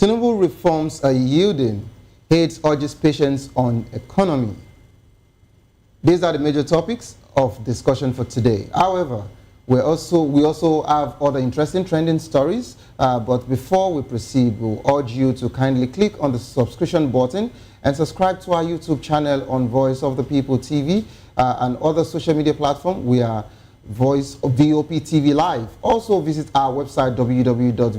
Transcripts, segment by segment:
Tinubu reforms are yielding. Aides urges patience on economy. These are the major topics of discussion for today. However, we also have other interesting trending stories. But before we proceed, we'll urge you to kindly click on the subscription button and subscribe to our YouTube channel on Voice of the People TV and other social media platforms. We are Voice of VOP TV Live. Also visit our website www.vop.ng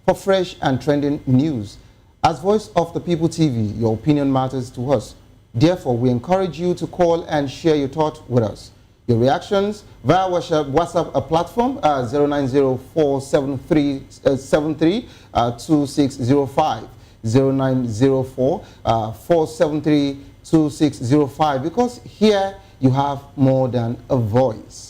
for fresh and trending news. As Voice of the People TV, your opinion matters to us. Therefore, we encourage you to call and share your thoughts with us. Your reactions via WhatsApp platform 0904-732605, 0904-473-2605, because here you have more than a voice.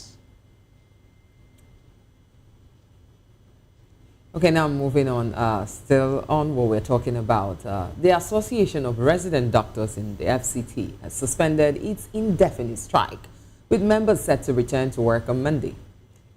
Okay, now moving on, still on what we're talking about. The Association of Resident Doctors in the FCT has suspended its indefinite strike, with members set to return to work on Monday.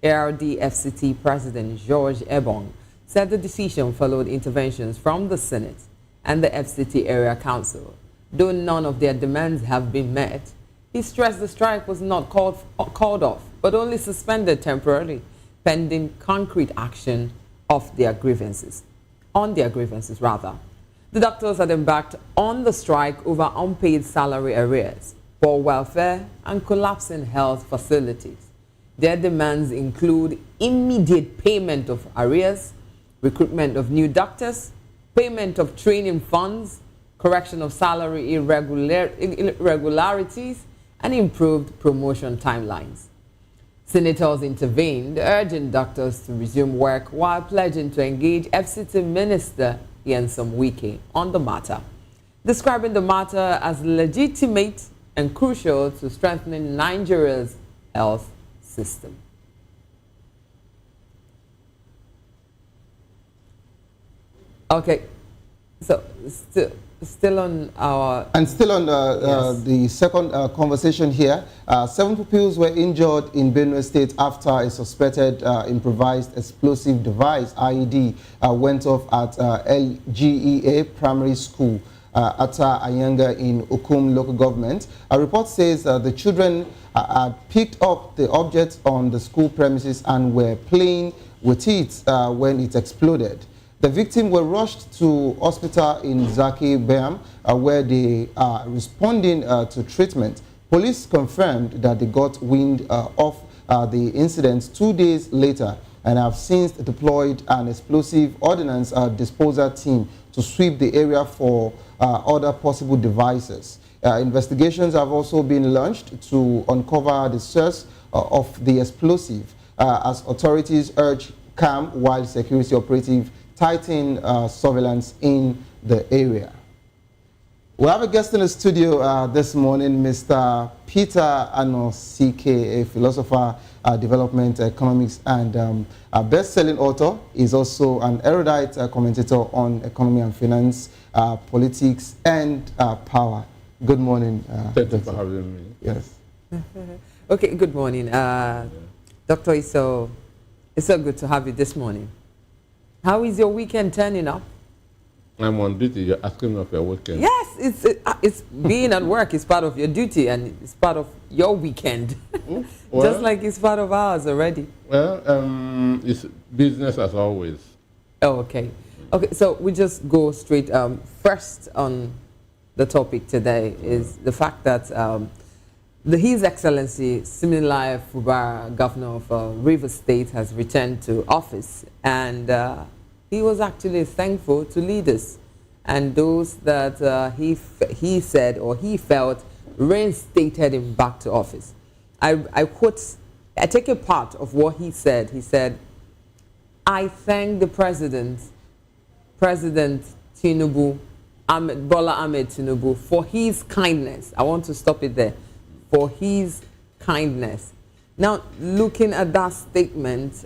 ARD FCT President George Ebong said the decision followed interventions from the Senate and the FCT Area Council. Though none of their demands have been met, he stressed the strike was not called off, but only suspended temporarily, pending concrete action on their grievances. The doctors had embarked on the strike over unpaid salary arrears, poor welfare, and collapsing health facilities. Their demands include immediate payment of arrears, recruitment of new doctors, payment of training funds, correction of salary irregularities, and improved promotion timelines. Senators intervened, urging doctors to resume work while pledging to engage FCT Minister Wike on the matter, describing the matter as legitimate and crucial to strengthening Nigeria's health system. Okay, so still on our... And still on the second conversation here, 7 pupils were injured in Benue State after a suspected improvised explosive device, IED, went off at LGEA Primary School, Ata Ayanga in Okum local government. A report says the children had picked up the object on the school premises and were playing with it when it exploded. The victims were rushed to hospital in Zaki Beam, where they are responding to treatment. Police confirmed that they got wind of the incident 2 days later and have since deployed an explosive ordnance disposal team to sweep the area for other possible devices. Investigations have also been launched to uncover the source of the explosive as authorities urge calm while security operatives tighten surveillance in the area. We have a guest in the studio this morning, Mr. Peter Anosike, a philosopher, development economics, and a best-selling author. He's also an erudite commentator on economy and finance, politics, and power. Good morning. Thank you for having me. Yes. Okay, good morning. Doctor, it's so good to have you this morning. How is your weekend turning up? I'm on duty. You're asking me of your weekend. Yes, it's being at work is part of your duty and it's part of your weekend. Well, just like it's part of ours already. Well, it's business as always. Oh, okay. Okay, so we just go straight. First on the topic today is the fact that His Excellency Siminalayi Fubara, Governor of Rivers State, has returned to office, and he was actually thankful to leaders and those that he said or he felt reinstated him back to office. I take a part of what he said. He said, "I thank the President Tinubu, Bola Ahmed Tinubu, for his kindness." I want to stop it there. For his kindness. Now, looking at that statement,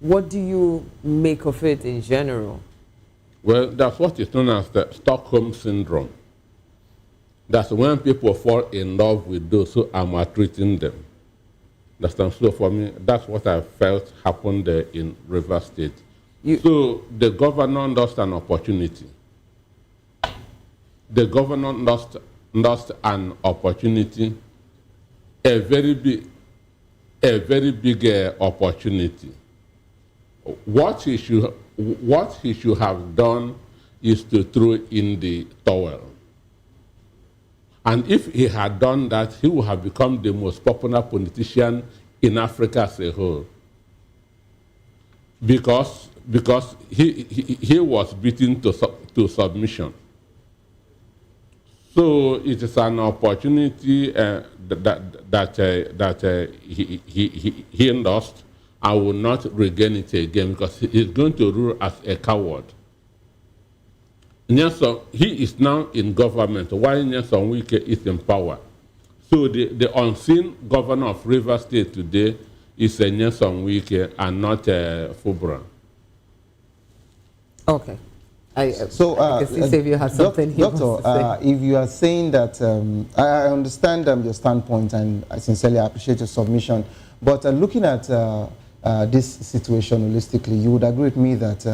what do you make of it in general? Well, that's what is known as the Stockholm Syndrome. That's when people fall in love with those who are maltreating them. So for me, that's what I felt happened there in Rivers State. So the governor lost an opportunity. The governor lost an opportunity, a very big opportunity. What he should have done is to throw in the towel. And if he had done that, he would have become the most popular politician in Africa as a whole. Because he was beaten to submission. So it is an opportunity that he lost. I will not regain it again because he is going to rule as a coward. Nelson, he is now in government while Nelson Wike is in power. So the unseen governor of Rivers State today is Nelson Wike and not Fubara. Okay. I can see if you have something here. Doctor, if you are saying that, I understand your standpoint and I sincerely appreciate your submission, but looking at this situation holistically, you would agree with me that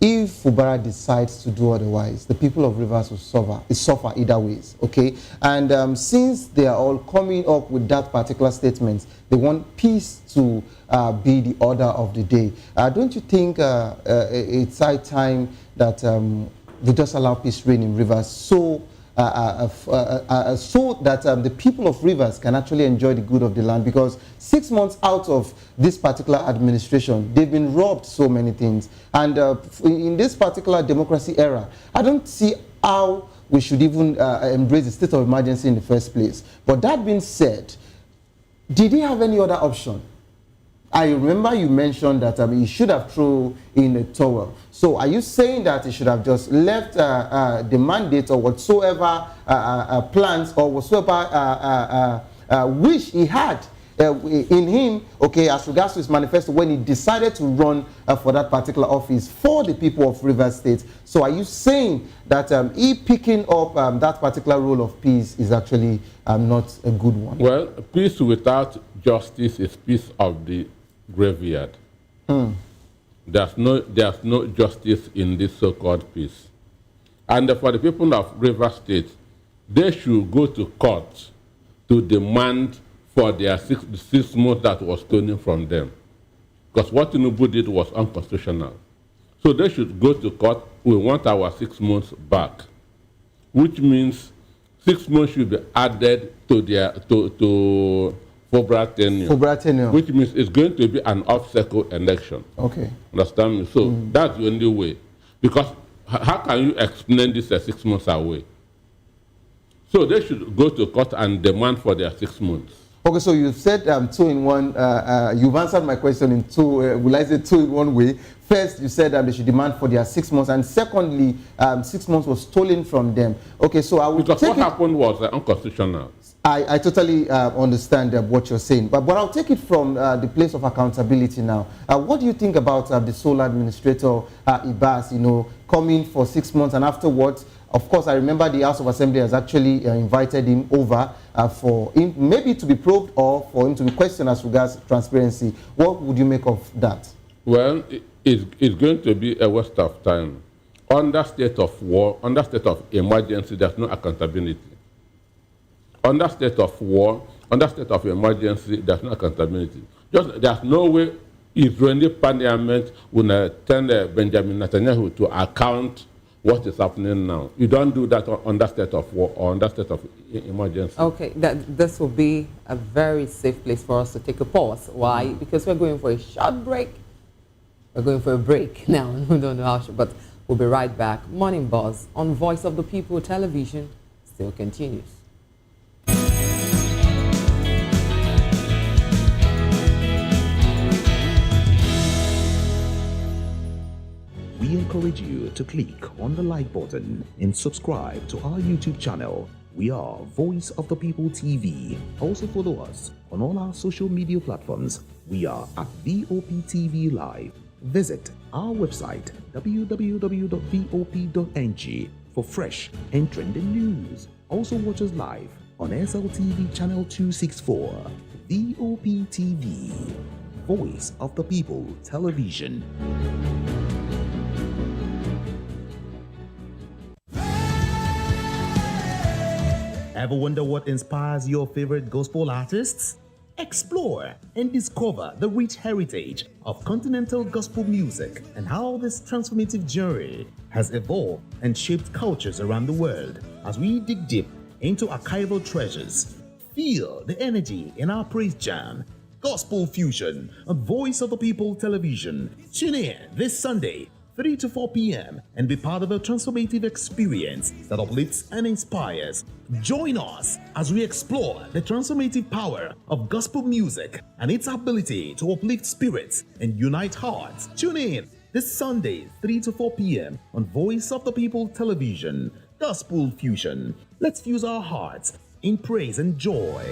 if Fubara decides to do otherwise, the people of Rivers will suffer either ways, okay? And since they are all coming up with that particular statement, they want peace to be the order of the day. Don't you think it's high time that they just allow peace reign in Rivers so that the people of Rivers can actually enjoy the good of the land? Because 6 months out of this particular administration, they've been robbed so many things. And in this particular democracy era, I don't see how we should even embrace the state of emergency in the first place. But that being said, did he have any other option? I remember you mentioned that he should have thrown in a towel. So are you saying that he should have just left the mandate or whatsoever plans or whatsoever wish he had in him, okay, as regards to his manifesto when he decided to run for that particular office for the people of Rivers State? So are you saying that he picking up that particular role of peace is actually not a good one? Well, peace without justice is peace of the graveyard. There's no justice in this so-called peace. And for the people of River State, they should go to court to demand for their six months that was stolen from them. Because what Tinubu did was unconstitutional. So they should go to court. We want our 6 months back, which means 6 months should be added to their to Fubara tenure, which means it's going to be an off-cycle election. Okay. Understand me? So that's the only way. Because how can you explain this 6 months away? So they should go to court and demand for their 6 months. Okay, so you've said 2 in 1. You've answered my question in 2. Will I say 2 in 1 way? First, you said they should demand for their 6 months, and secondly, 6 months was stolen from them. Okay, so I will because what happened was unconstitutional. I totally understand what you're saying, but I'll take it from the place of accountability now. What do you think about the sole administrator, Ibas, coming for 6 months and afterwards? Of course, I remember the House of Assembly has actually invited him over for him maybe to be probed or for him to be questioned as regards transparency. What would you make of that? Well, it's going to be a waste of time. Under state of war, under state of emergency, there's no accountability. Under state of war, under state of emergency, there's no accountability. There's no way Israeli parliament will tell Benjamin Netanyahu to account what is happening now. You don't do that under state of war or under state of emergency. Okay, this will be a very safe place for us to take a pause. Why? Because we're going for a short break. We're going for a break now. We don't know how short, but we'll be right back. Morning Buzz on Voice of the People Television still continues. We encourage you to click on the like button and subscribe to our YouTube channel. We are Voice of the People TV. Also follow us on all our social media platforms. We are at VOP TV Live. Visit our website www.vop.ng for fresh and trending news. Also watch us live on SLTV channel 264. VOP TV, Voice of the People Television. Ever wonder what inspires your favorite gospel artists? Explore and discover the rich heritage of continental gospel music and how this transformative journey has evolved and shaped cultures around the world as we dig deep into archival treasures. Feel the energy in our praise jam, Gospel Fusion on Voice of the People Television. Tune in this Sunday, 3 to 4 p.m. and be part of a transformative experience that uplifts and inspires. Join us as we explore the transformative power of gospel music and its ability to uplift spirits and unite hearts. Tune in this Sunday, 3 to 4 p.m. on Voice of the People Television. Gospel Fusion. Let's fuse our hearts in praise and joy.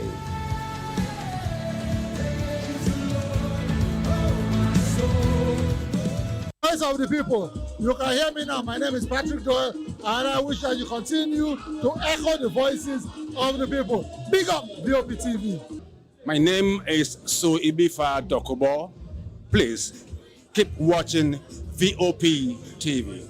Voice of the people, you can hear me now. My name is Patrick Doyle, and I wish that you continue to echo the voices of the people. Big up VOP TV. My name is Suibifa Dokubo. Please keep watching VOP TV.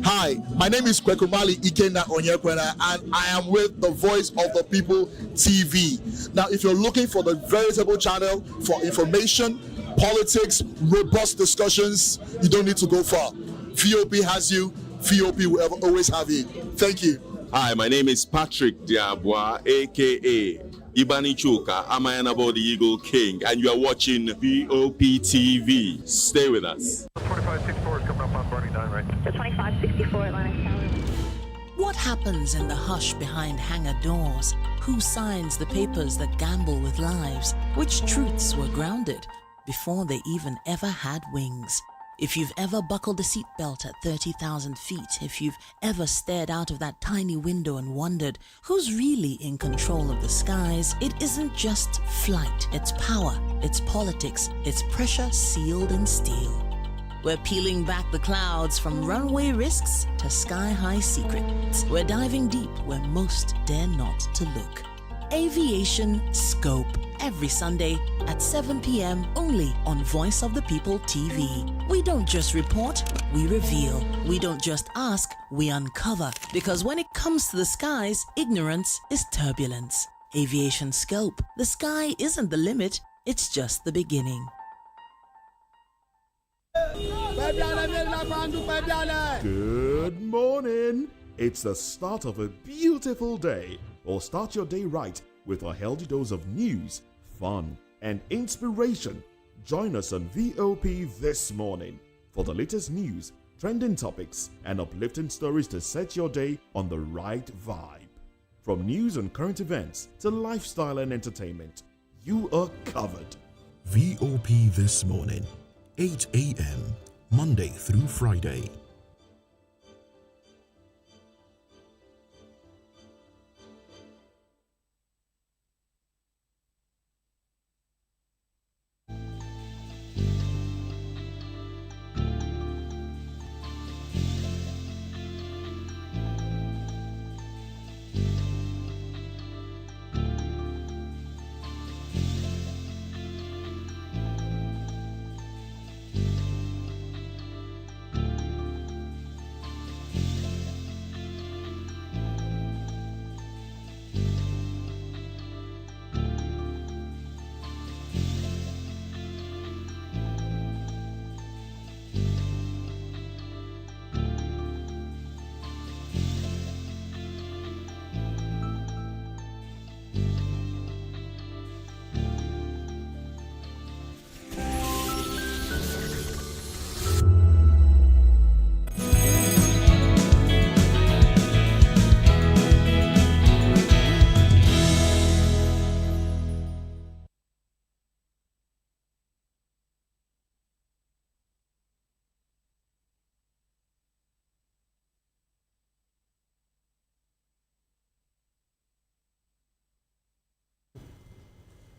Hi, my name is Kwekumali Ikenda Onyekwena, and I am with the Voice of the People TV. Now, if you're looking for the veritable channel for information, politics, robust discussions, you don't need to go far. VOP has you. VOP will always have you. Thank you. Hi, my name is Patrick Diabwa, aka Ibani Chuka. I'm the Eagle King, and you are watching VOP TV. Stay with us. 2564 is coming up on Barney 9, right? The 2564 Atlantic Tower. What happens in the hush behind hangar doors? Who signs the papers that gamble with lives? Which truths were grounded before they even ever had wings? If you've ever buckled a seatbelt at 30,000 feet, if you've ever stared out of that tiny window and wondered who's really in control of the skies, it isn't just flight, it's power, it's politics, it's pressure sealed in steel. We're peeling back the clouds from runway risks to sky-high secrets. We're diving deep where most dare not to look. Aviation Scope, every Sunday at 7 p.m. only on Voice of the People TV. We don't just report, we reveal. We don't just ask, we uncover. Because when it comes to the skies, ignorance is turbulence. Aviation Scope, the sky isn't the limit, it's just the beginning. Good morning. It's the start of a beautiful day. Or start your day right with a healthy dose of news, fun, and inspiration. Join us on VOP this morning for the latest news, trending topics, and uplifting stories to set your day on the right vibe. From news and current events to lifestyle and entertainment, you are covered. VOP this morning, 8 a.m., Monday through Friday.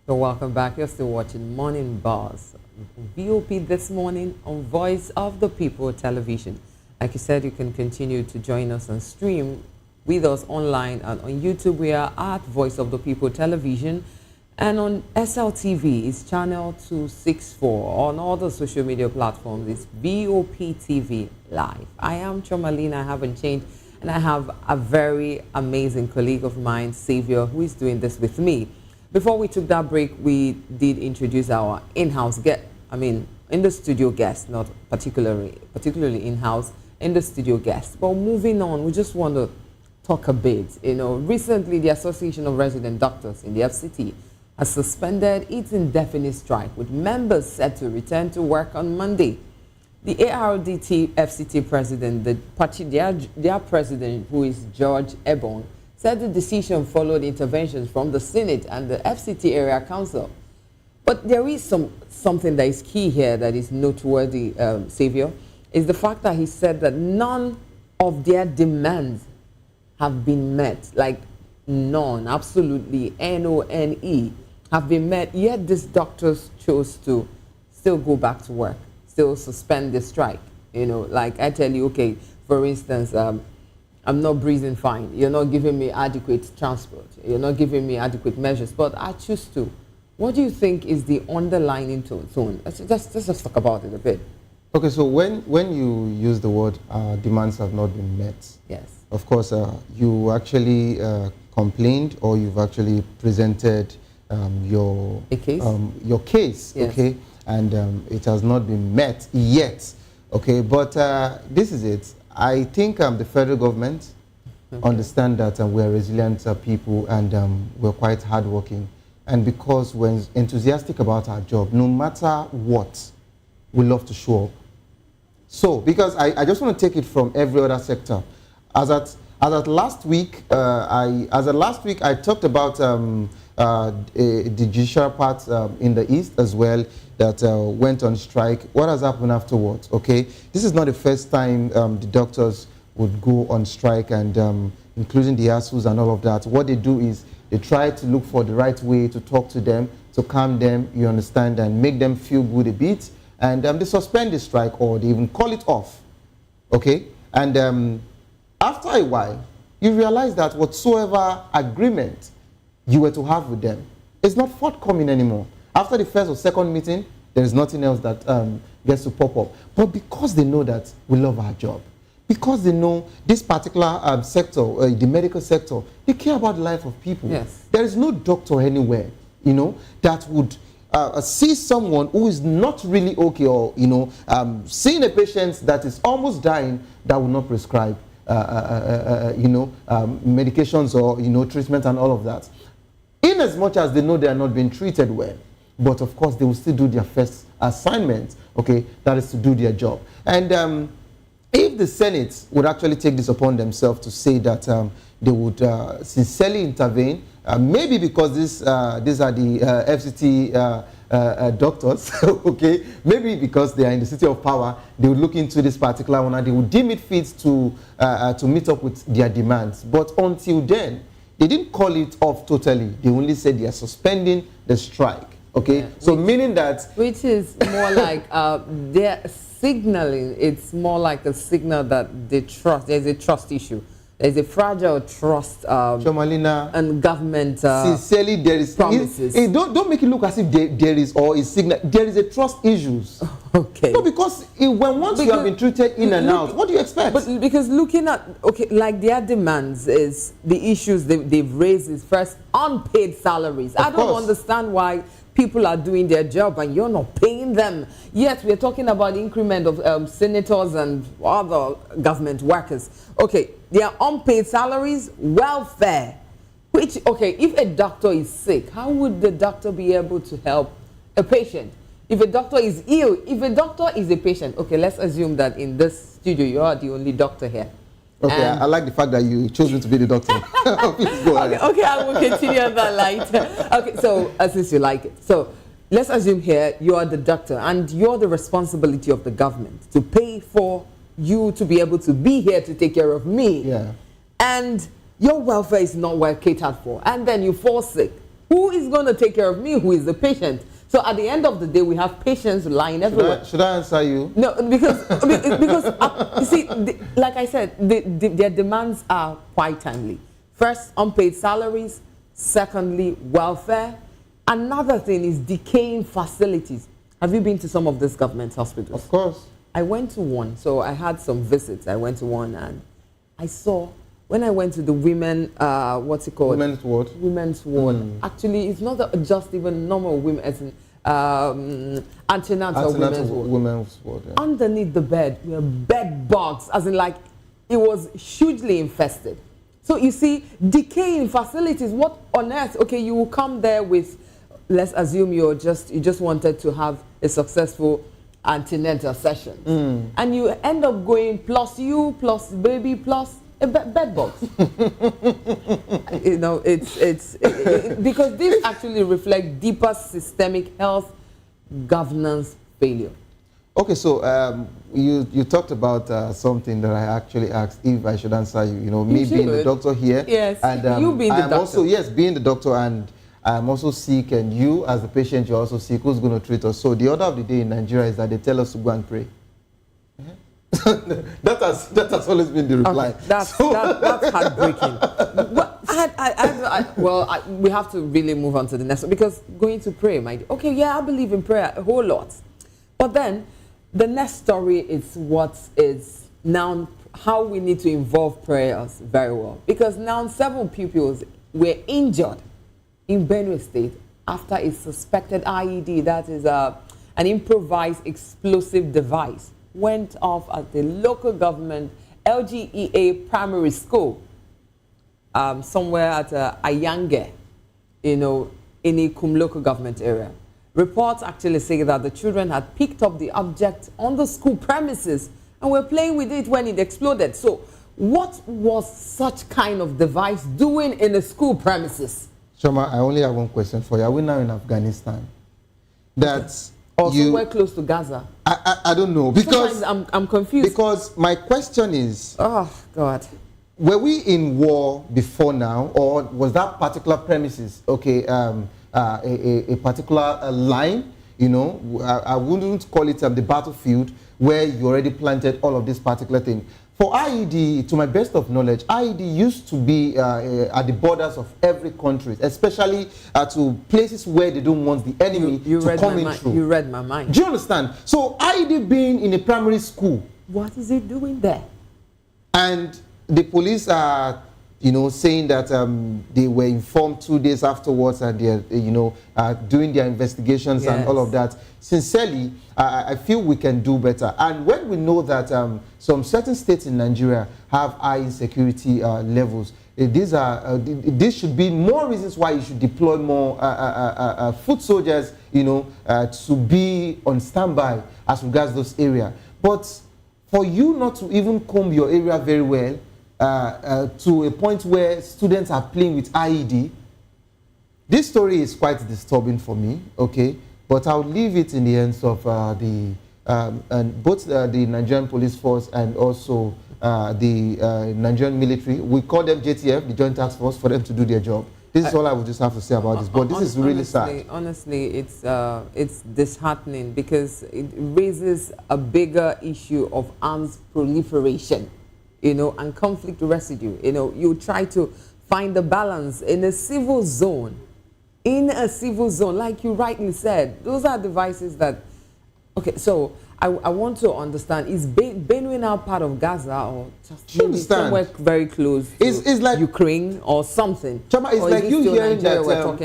So welcome back. You're still watching Morning Buzz. VOP this morning on Voice of the People Television. Like you said, you can continue to join us and stream with us online and on YouTube. We are at Voice of the People Television, and on SLTV is channel 264. On all the social media platforms, it's VOP TV Live. I am Chomalina. I haven't changed. And I have a very amazing colleague of mine, Xavier, who is doing this with me. Before we took that break, we did introduce our in-house guest, in the studio guest, not particularly in-house, in the studio guest. But moving on, we just want to talk a bit. Recently the Association of Resident Doctors in the FCT has suspended its indefinite strike, with members set to return to work on Monday. The ARDT FCT president, their president, who is George Reborn, said the decision followed interventions from the Senate and the FCT Area Council. But there is something that is key here that is noteworthy, Xavier, is the fact that he said that none of their demands have been met, like none, absolutely, N-O-N-E, have been met, yet these doctors chose to still go back to work, still suspend the strike. Like I tell you, okay, for instance, I'm not breathing fine. You're not giving me adequate transport. You're not giving me adequate measures, but I choose to. What do you think is the underlying tone? Let's just talk about it a bit. Okay, so when you use the word demands have not been met, yes, of course, you actually complained, or you've actually presented your case, yes, okay, and it has not been met yet, okay. But this is it. I think the federal government understand that we're resilient people, and we're quite hardworking, and because we're enthusiastic about our job, no matter what, we love to show up. So, because I just want to take it from every other sector. As at last week, I talked about the judicial part in the East as well that went on strike. What has happened afterwards? Okay, this is not the first time the doctors would go on strike, and including the ASUs and all of that. What they do is they try to look for the right way to talk to them, to calm them, you understand, and make them feel good a bit. And they suspend the strike, or they even call it off, okay? And after a while, you realize that whatsoever agreement you were to have with them is not forthcoming anymore. After the first or second meeting, there is nothing else that gets to pop up. But because they know that we love our job, because they know this particular sector, the medical sector, they care about the life of people. Yes. There is no doctor anywhere, that would see someone who is not really okay, or seeing a patient that is almost dying, that will not prescribe medications or treatment and all of that, in as much as they know they are not being treated well. But of course they will still do their first assignment, okay, that is to do their job. And if the Senate would actually take this upon themselves to say that they would sincerely intervene, maybe because these are the FCT doctors, okay? Maybe because they are in the city of power, they would look into this particular one and they would deem it fit to meet up with their demands. But until then, they didn't call it off totally. They only said they are suspending the strike, okay? Yeah. So meaning that... Which is more like they're signaling, it's more like a signal that they trust, there's a trust issue. There's a fragile trust and government sincerely, there is promises. Don't make it look as if there is, or is signal. There is a trust issues. Okay. No, because once you have been treated in and out, what do you expect? But because looking at, okay, like their demands is, the issues they've raised is first unpaid salaries. I don't understand why people are doing their job and you're not paying them. Yet we're talking about the increment of senators and other government workers. Okay, their unpaid salaries, welfare. Which, okay, if a doctor is sick, how would the doctor be able to help a patient? If a doctor is ill, if a doctor is a patient, okay, let's assume that in this studio you are the only doctor here. Okay, I like the fact that you chose me to be the doctor. Please go ahead. Okay, I will continue on that light. Okay, so since you like it. So let's assume here you are the doctor and you're the responsibility of the government to pay for you to be able to be here to take care of me. Yeah. And your welfare is not well catered for. And then you fall sick. Who is going to take care of me? Who is the patient? So at the end of the day, we have patients lying everywhere. Should I answer you? No, because you see, like I said, their demands are quite timely. First, unpaid salaries. Secondly, welfare. Another thing is decaying facilities. Have you been to some of these government hospitals? Of course. I went to one, so I had some visits. I went to one and I saw when I went to the women, what's it called? Women's ward. Women's ward. Actually, it's not just even normal women, as in antenatal women's ward. Yeah. Underneath the bed were bed bugs, as in like it was hugely infested. So you see, decaying facilities. What on earth? Okay, you will come there with, let's assume you just wanted to have a successful antenatal session, and you end up going plus you plus baby plus a bed bugs. You know, it's because this actually reflects deeper systemic health governance failure. Okay, so you talked about something that I actually asked if I should answer you. You know, me being the doctor here. Yes, and you being the doctor. Also, yes, being the doctor, and I'm also sick, and you as the patient, you're also sick. Who's going to treat us? So the order of the day in Nigeria is that they tell us to go and pray. that has always been the reply. Okay, that's heartbreaking. Well, we have to really move on to the next one, because going to pray, okay, yeah, I believe in prayer a whole lot, but then the next story is what is now how we need to involve prayers very well, because now 7 pupils were injured in Benue State after a suspected IED, that is an improvised explosive device, went off at the local government LGEA primary school, somewhere at Ayange, you know, in the Kum local government area. Reports actually say that the children had picked up the object on the school premises and were playing with it when it exploded. So what was such kind of device doing in the school premises? Shoma, I only have one question for you. Are we now in Afghanistan? That's or somewhere close to Gaza? I don't know, because sometimes I'm confused. Because my question is, oh God, were we in war before now, or was that particular premises okay? A particular line, you know, I wouldn't call it the battlefield where you already planted all of this particular thing. For IED, to my best of knowledge, IED used to be at the borders of every country, especially to places where they don't want the enemy to come in through. You read my mind. Do you understand? So IED being in a primary school. What is it doing there? And the police are, you know, saying that they were informed 2 days afterwards, and they're, you know, doing their investigations and all of that. Sincerely, I feel we can do better. And when we know that some certain states in Nigeria have high insecurity levels, these should be more reasons why you should deploy more foot soldiers, you know, to be on standby as regards those areas. But for you not to even comb your area very well, to a point where students are playing with IED, this story is quite disturbing for me, okay? But I'll leave it in the hands of both the Nigerian police force and also the Nigerian military. We call them JTF, the Joint Task Force, for them to do their job. This is all I would just have to say about this. But this is really sad. Honestly, it's disheartening, because it raises a bigger issue of arms proliferation, you know, and conflict residue. You know, you try to find the balance in a civil zone. In a civil zone, like you rightly said, those are devices that, okay, so I want to understand, is Benue now part of Gaza, or just maybe somewhere very close to it's like Ukraine or something? Chama, it's like you hearing that,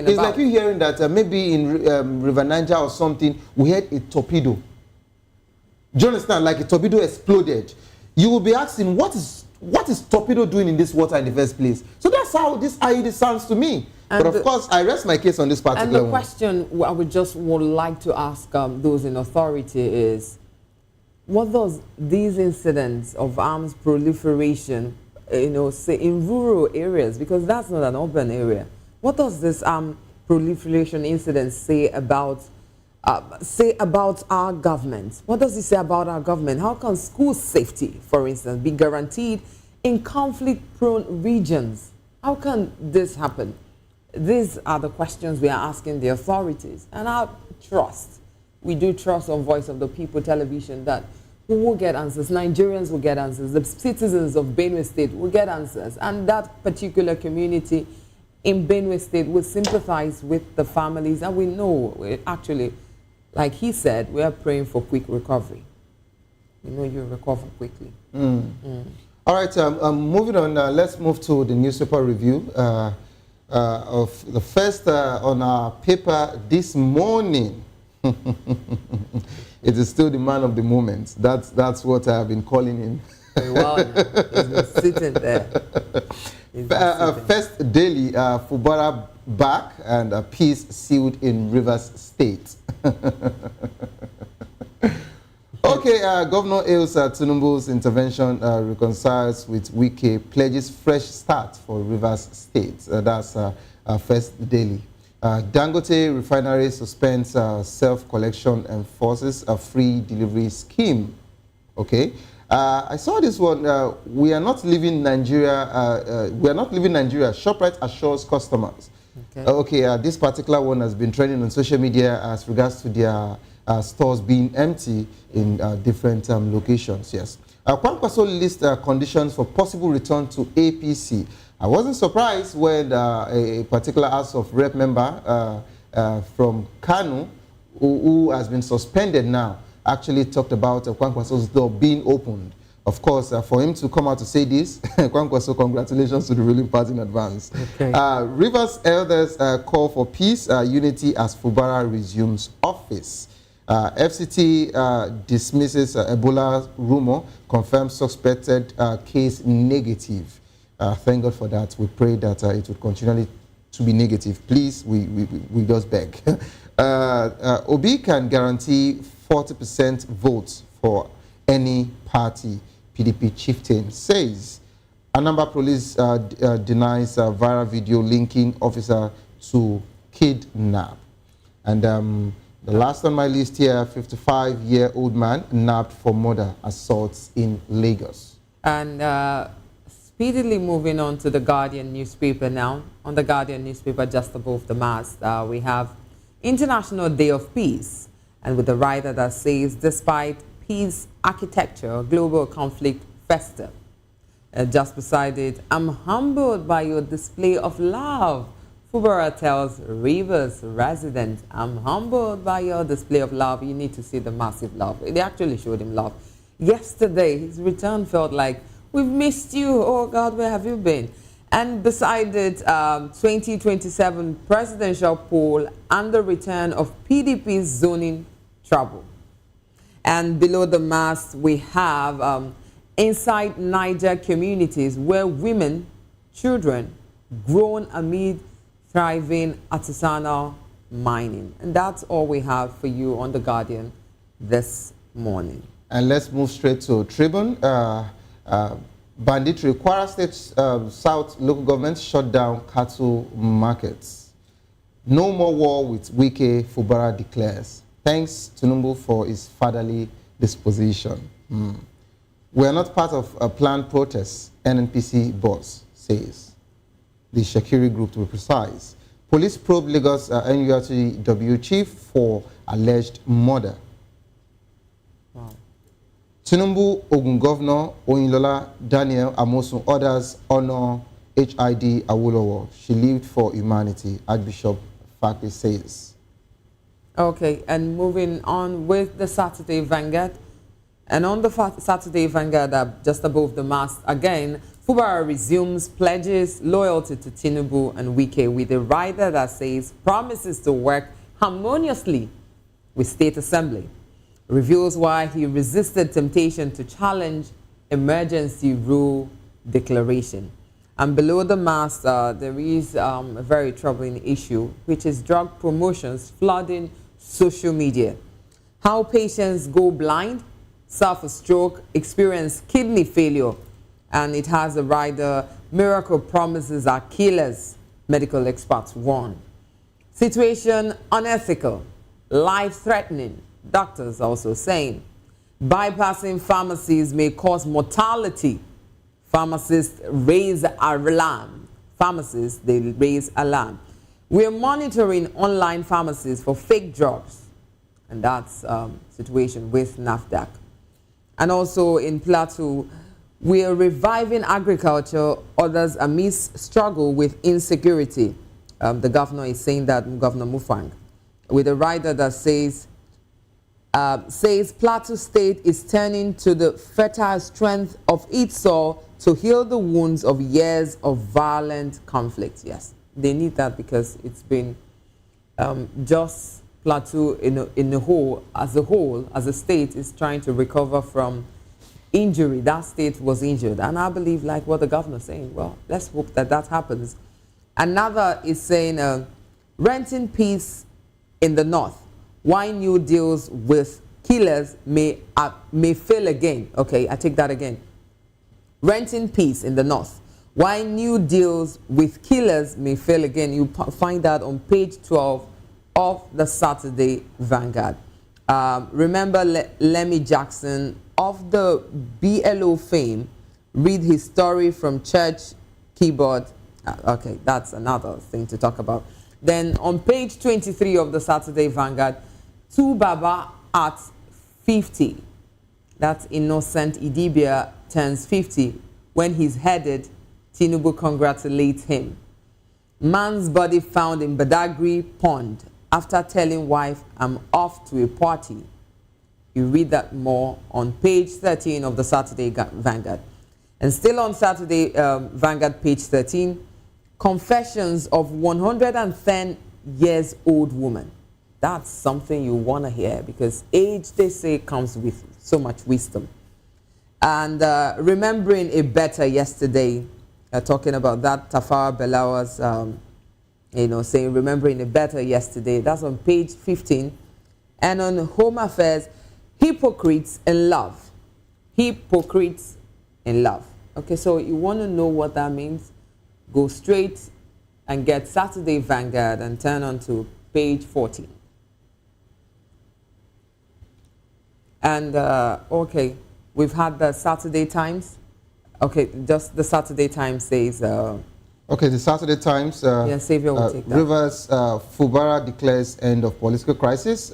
it's like you hearing that maybe in River Niger or something, we had a torpedo. Do you understand? Like a torpedo exploded. You will be asking, what is torpedo doing in this water in the first place? So that's how this IED sounds to me. And but of course, I rest my case on this particular one. And the question I would like to ask those in authority is, what does these incidents of arms proliferation, you know, say in rural areas, because that's not an urban area, what does this proliferation incident say about our government? What does it say about our government? How can school safety, for instance, be guaranteed in conflict-prone regions? How can this happen? These are the questions we are asking the authorities. And we do trust on Voice of the People television that we will get answers. Nigerians will get answers. The citizens of Benue State will get answers. And that particular community in Benue State will sympathize with the families. And we know, actually, like he said, we are praying for quick recovery. We know you'll recover quickly. All right, moving on, let's move to the newspaper review of the first on our paper this morning. It is still the man of the moment. That's what I have been calling him. Wow, he's been sitting there. First daily, Fubara back and peace sealed in Rivers State. Okay, Governor hails Tinubu's intervention reconciles with Wike, pledges fresh start for Rivers State. That's first daily. Dangote refinery suspends self-collection and forces a free delivery scheme. Okay, I saw this one. We are not leaving Nigeria. We are not leaving Nigeria. ShopRite assures customers. Okay, this particular one has been trending on social media as regards to their stores being empty in different locations. Yes. Kwankwaso lists conditions for possible return to APC. I wasn't surprised when a particular House of Rep member from Kanu, who has been suspended now, actually talked about Kwankwaso's door being opened. Of course, for him to come out to say this, Kwankwaso, congratulations to the ruling party in advance. Okay. Rivers elders call for peace, unity as Fubara resumes office. FCT dismisses Ebola rumor, confirms suspected case negative. Thank God for that. We pray that it would continually to be negative. Please, we just beg. Obi can guarantee 40% votes for any party, PDP chieftain says. Anambra police denies viral video linking officer to kidnap. And the last on my list here, 55-year-old man nabbed for murder assaults in Lagos. And speedily moving on to the Guardian newspaper now. On the Guardian newspaper, just above the mast, we have International Day of Peace. And with a writer that says, despite peace architecture, global conflict fester. Just beside it, I'm humbled by your display of love. Fubara tells Rivers residents, I'm humbled by your display of love. You need to see the massive love. They actually showed him love. Yesterday, his return felt like, we've missed you. Oh, God, where have you been? And beside it, 2027 presidential poll and the return of PDP's zoning trouble. And below the mast, we have inside Niger communities where women, children, grown amid thriving artisanal mining. And that's all we have for you on The Guardian this morning. And let's move straight to Tribune. Banditry. Kwara State South local government shut down cattle markets. No more war with Wike, Fubara declares. Thanks Tinubu for his fatherly disposition. We are not part of a planned protest, NNPC boss says. The Shakiri group to be precise. Police probe Lagos NURTW chief for alleged murder. Wow. Tinubu Ogun Governor Oyinlola Daniel Amosun orders honor HID Awolowo. She lived for humanity, Archbishop Fakwe says. Okay, and moving on with the Saturday Vanguard. And on the Saturday Vanguard, just above the mast, again, Fubara resumes pledges loyalty to Tinubu and Wike with a rider that says promises to work harmoniously with State Assembly. Reveals why he resisted temptation to challenge emergency rule declaration. And below the mast, there is a very troubling issue, which is drug promotions flooding social media. How patients go blind, suffer stroke, experience kidney failure, and it has a rider, miracle promises are killers, medical experts warn. Situation unethical, life-threatening, doctors also saying. Bypassing pharmacies may cause mortality. Pharmacists raise alarm. Pharmacists, they raise alarm. We're monitoring online pharmacies for fake drugs. And that's situation with NAFDAC. And also in Plateau, we are reviving agriculture, others amidst struggle with insecurity. The governor is saying that, Governor Mufang, with a rider that says, says Plateau State is turning to the fertile strength of its soil to heal the wounds of years of violent conflict. Yes, they need that because it's been just Plateau in the whole, as a state, is trying to recover from injury. That state was injured. And I believe, like what the governor's saying, well, let's hope that that happens. Another is saying, renting peace in the north. Why new deals with killers may fail again. Okay, I take that again. Renting peace in the north. Why new deals with killers may fail again. You find that on page 12 of the Saturday Vanguard. Remember Lemmy Jackson of the BLO fame. Read his story from church keyboard. Okay, that's another thing to talk about. Then on page 23 of the Saturday Vanguard, two Baba at 50. That's Innocent Idibia turns 50 when he's headed. Tinubu congratulates him. Man's body found in Badagry Pond after telling wife, I'm off to a party. You read that more on page 13 of the Saturday Vanguard. And still on Saturday Vanguard, page 13, confessions of 110 years old woman. That's something you want to hear because age, they say, comes with so much wisdom. And remembering a better yesterday, talking about that, Tafawa Belawa's, saying remembering a better yesterday. That's on page 15. And on home affairs, hypocrites in love. Hypocrites in love. Okay, so you want to know what that means? Go straight and get Saturday Vanguard and turn on to page 14. And, okay, we've had the Saturday Times. Okay, just the Saturday Times says... okay, the Saturday Times... yeah, Savior will take that. Rivers, Fubara declares end of political crisis.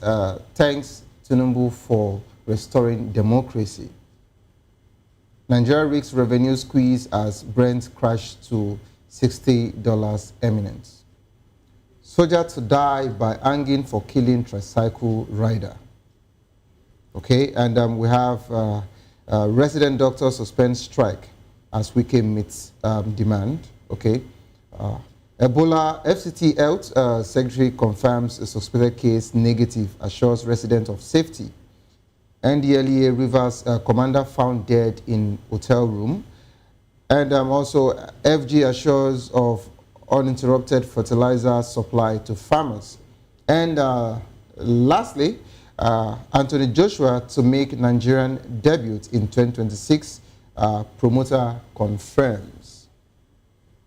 Thanks Tinubu for restoring democracy. Nigeria risks revenue squeeze as Brent crashed to $60 eminence. Soldier to die by hanging for killing tricycle rider. Okay, and we have resident doctor suspend strike as Wike meets demand. Okay, Ebola FCT Health Secretary confirms a suspected case negative, assures resident of safety. NDLEA Rivers commander found dead in hotel room. And also FG assures of uninterrupted fertilizer supply to farmers. And lastly, Anthony Joshua to make Nigerian debut in 2026, promoter confirms.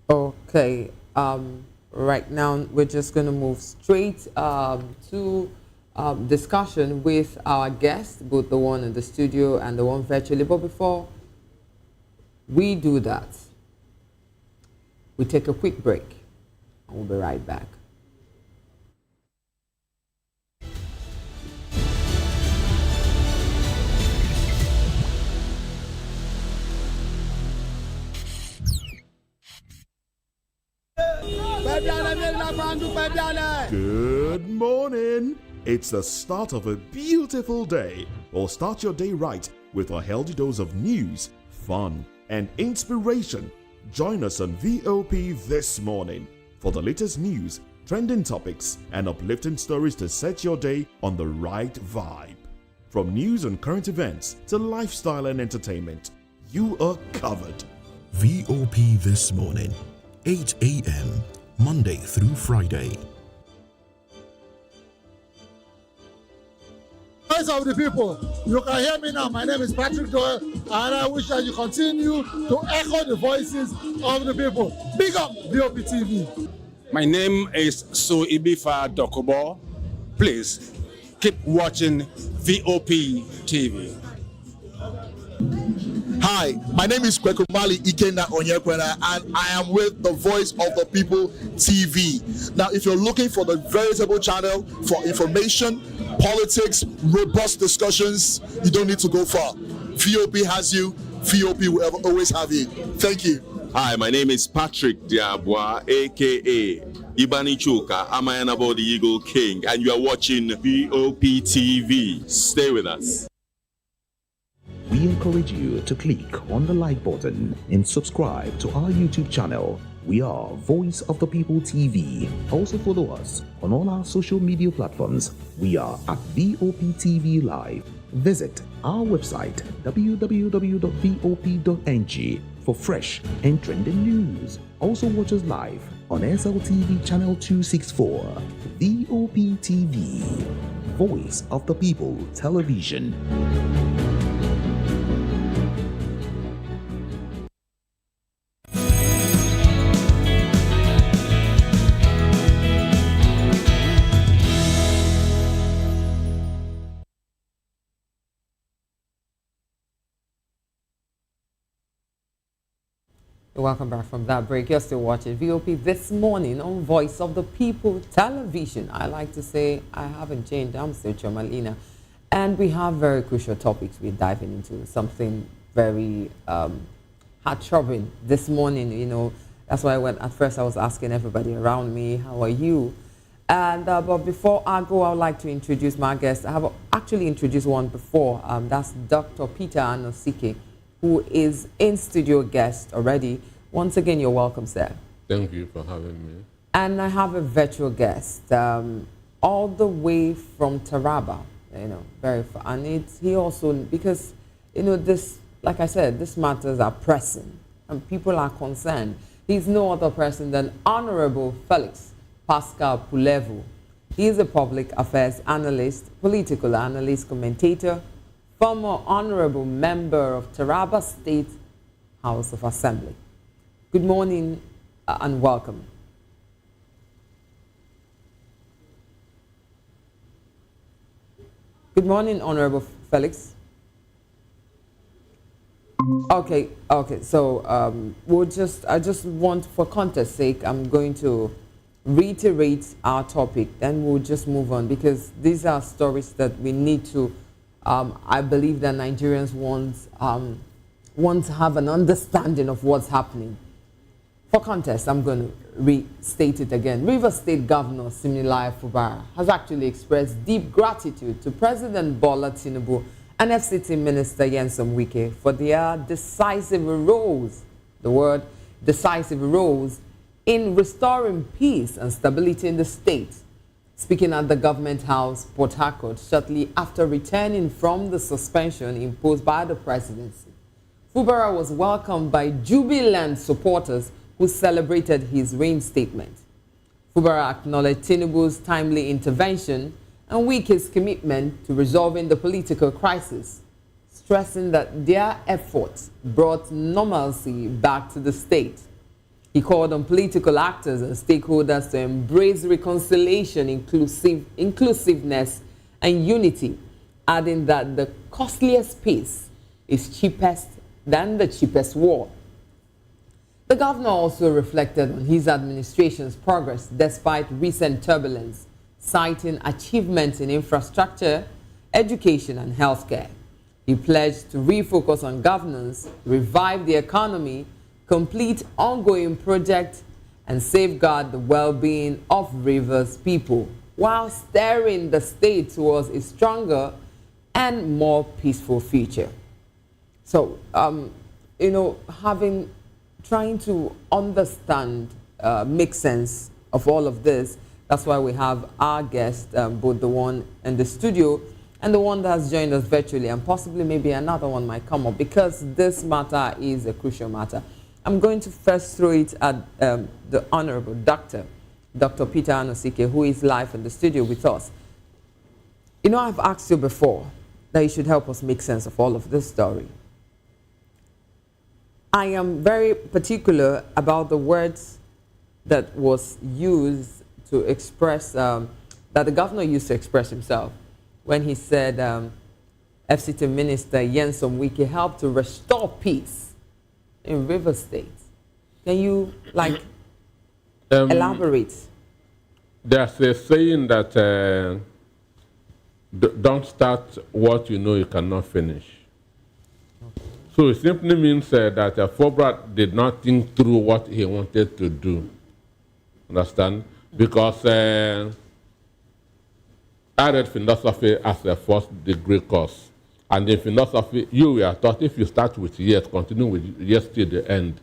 Okay, right now we're just going to move straight to discussion with our guests, both the one in the studio and the one virtually. But before we do that, we take a quick break and we'll be right back. Good morning. It's the start of a beautiful day. Or start your day right with a healthy dose of news, fun, and inspiration. Join us on VOP this morning for the latest news, trending topics, and uplifting stories to set your day on the right vibe. From news and current events to lifestyle and entertainment, you are covered. VOP This Morning, 8 a.m., Monday through Friday. Voice of the people, you can hear me now. My name is Patrick Doyle, and I wish that you continue to echo the voices of the people. Big up VOP TV. My name is Ibifa Dokubo. Please keep watching VOP TV. Hi, my name is Kwekumali Ikenna Onyekwena, and I am with the Voice of the People TV. Now, if you're looking for the veritable channel for information, politics, robust discussions, you don't need to go far. VOP has you. VOP will always have you. Thank you. Hi, my name is Patrick Diabwa, aka Ibani Chuka, Amayanabo the Eagle King, and you are watching VOP TV. Stay with us. We encourage you to click on the like button and subscribe to our YouTube channel. We are Voice of the People TV. Also follow us on all our social media platforms. We are at VOP TV Live. Visit our website www.vop.ng for fresh and trending news. Also watch us live on SLTV channel 264. VOP TV, Voice of the People Television. Welcome back from that break. You're still watching VOP This Morning on Voice of the People Television. I like to say I haven't changed. I'm still Chomalina. And we have very crucial topics we're diving into. Something very heart-throbbing this morning. You know, that's why at first I was asking everybody around me, how are you? And but before I go, I would like to introduce my guest. I have actually introduced one before. That's Dr. Peter Anosike, who is in studio guest already. Once again, you're welcome, sir. Thank you for having me. And I have a virtual guest, all the way from Taraba, you know, very far. And he also, because, you know, this, like I said, these matters are pressing and people are concerned. He's no other person than Honorable Felix Pascal Pulevu. He is a public affairs analyst, political analyst, commentator, former honorable member of Taraba State House of Assembly. Good morning and welcome. Good morning, Honorable Felix. Okay. So I just want, for context sake, I'm going to reiterate our topic. Then we'll just move on because these are stories that we need to. I believe that Nigerians want to have an understanding of what's happening. For context, I'm going to restate it again. Rivers State Governor Siminalayi Fubara has actually expressed deep gratitude to President Bola Tinubu and FCT Minister Nyesom Wike for their decisive roles, the word decisive roles, in restoring peace and stability in the state. Speaking at the Government House, Port Harcourt, shortly after returning from the suspension imposed by the presidency, Fubara was welcomed by jubilant supporters who celebrated his reinstatement. Fubara acknowledged Tinubu's timely intervention and Wike's commitment to resolving the political crisis, stressing that their efforts brought normalcy back to the state. He called on political actors and stakeholders to embrace reconciliation, inclusiveness, and unity, adding that the costliest peace is cheapest than the cheapest war. The governor also reflected on his administration's progress despite recent turbulence, citing achievements in infrastructure, education, and healthcare. He pledged to refocus on governance, revive the economy, complete ongoing projects, and safeguard the well-being of Rivers people, while steering the state towards a stronger and more peaceful future. So, you know, trying to understand, make sense of all of this, that's why we have our guest, both the one in the studio and the one that has joined us virtually, and possibly maybe another one might come up, because this matter is a crucial matter. I'm going to first throw it at the Honorable Dr. Peter Anosike, who is live in the studio with us. You know, I've asked you before that you should help us make sense of all of this story. I am very particular about the words that was used to express, that the governor used to express himself when he said FCT Minister Nyesom Wike helped to restore peace in River State. Can you, elaborate? There's a saying that don't start what you know you cannot finish. So it simply means that Fubara did not think through what he wanted to do. Understand? because I read philosophy as a first degree course. And in philosophy, you were taught if you start with yes, continue with yes till the end.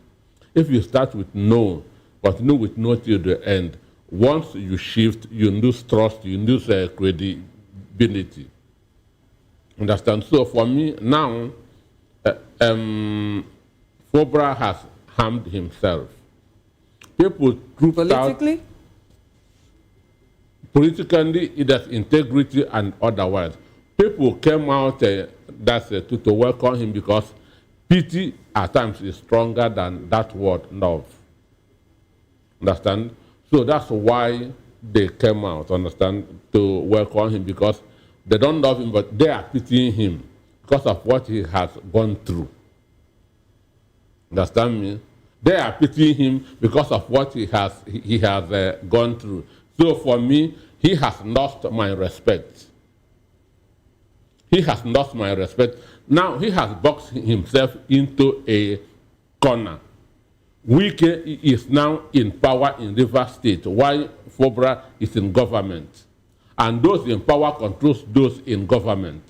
If you start with no, continue with no till the end. Once you shift, you lose trust, you lose credibility. Understand? So for me, now, Fubara has harmed himself. People trooped politically? out. Politically, it has integrity and otherwise. People came out to welcome him because pity at times is stronger than that word love. Understand? So that's why they came out, understand, to welcome him, because they don't love him, but they are pitying him because of what he has gone through. Understand me? They are pitying him because of what he has gone through. So for me, he has lost my respect. He has lost my respect. Now he has boxed himself into a corner. Wike is now in power in Rivers State, while Fubara is in government. And those in power controls those in government.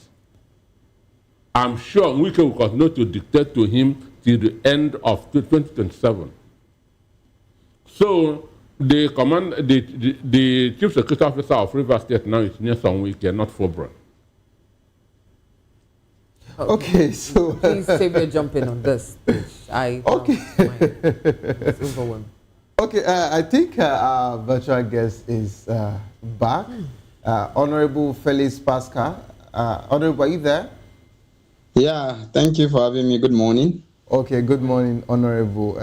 I'm sure Wike will continue to dictate to him till the end of 2027. So the chief security officer of Rivers State now is Nelson Wike, not Fubara. Okay, so please save your jumping on this. Okay. Okay, I think our virtual guest is back. Honorable Felix Pascal. Honorable, are you there? Yeah, thank you for having me. Good morning. Okay, good morning, Honorable.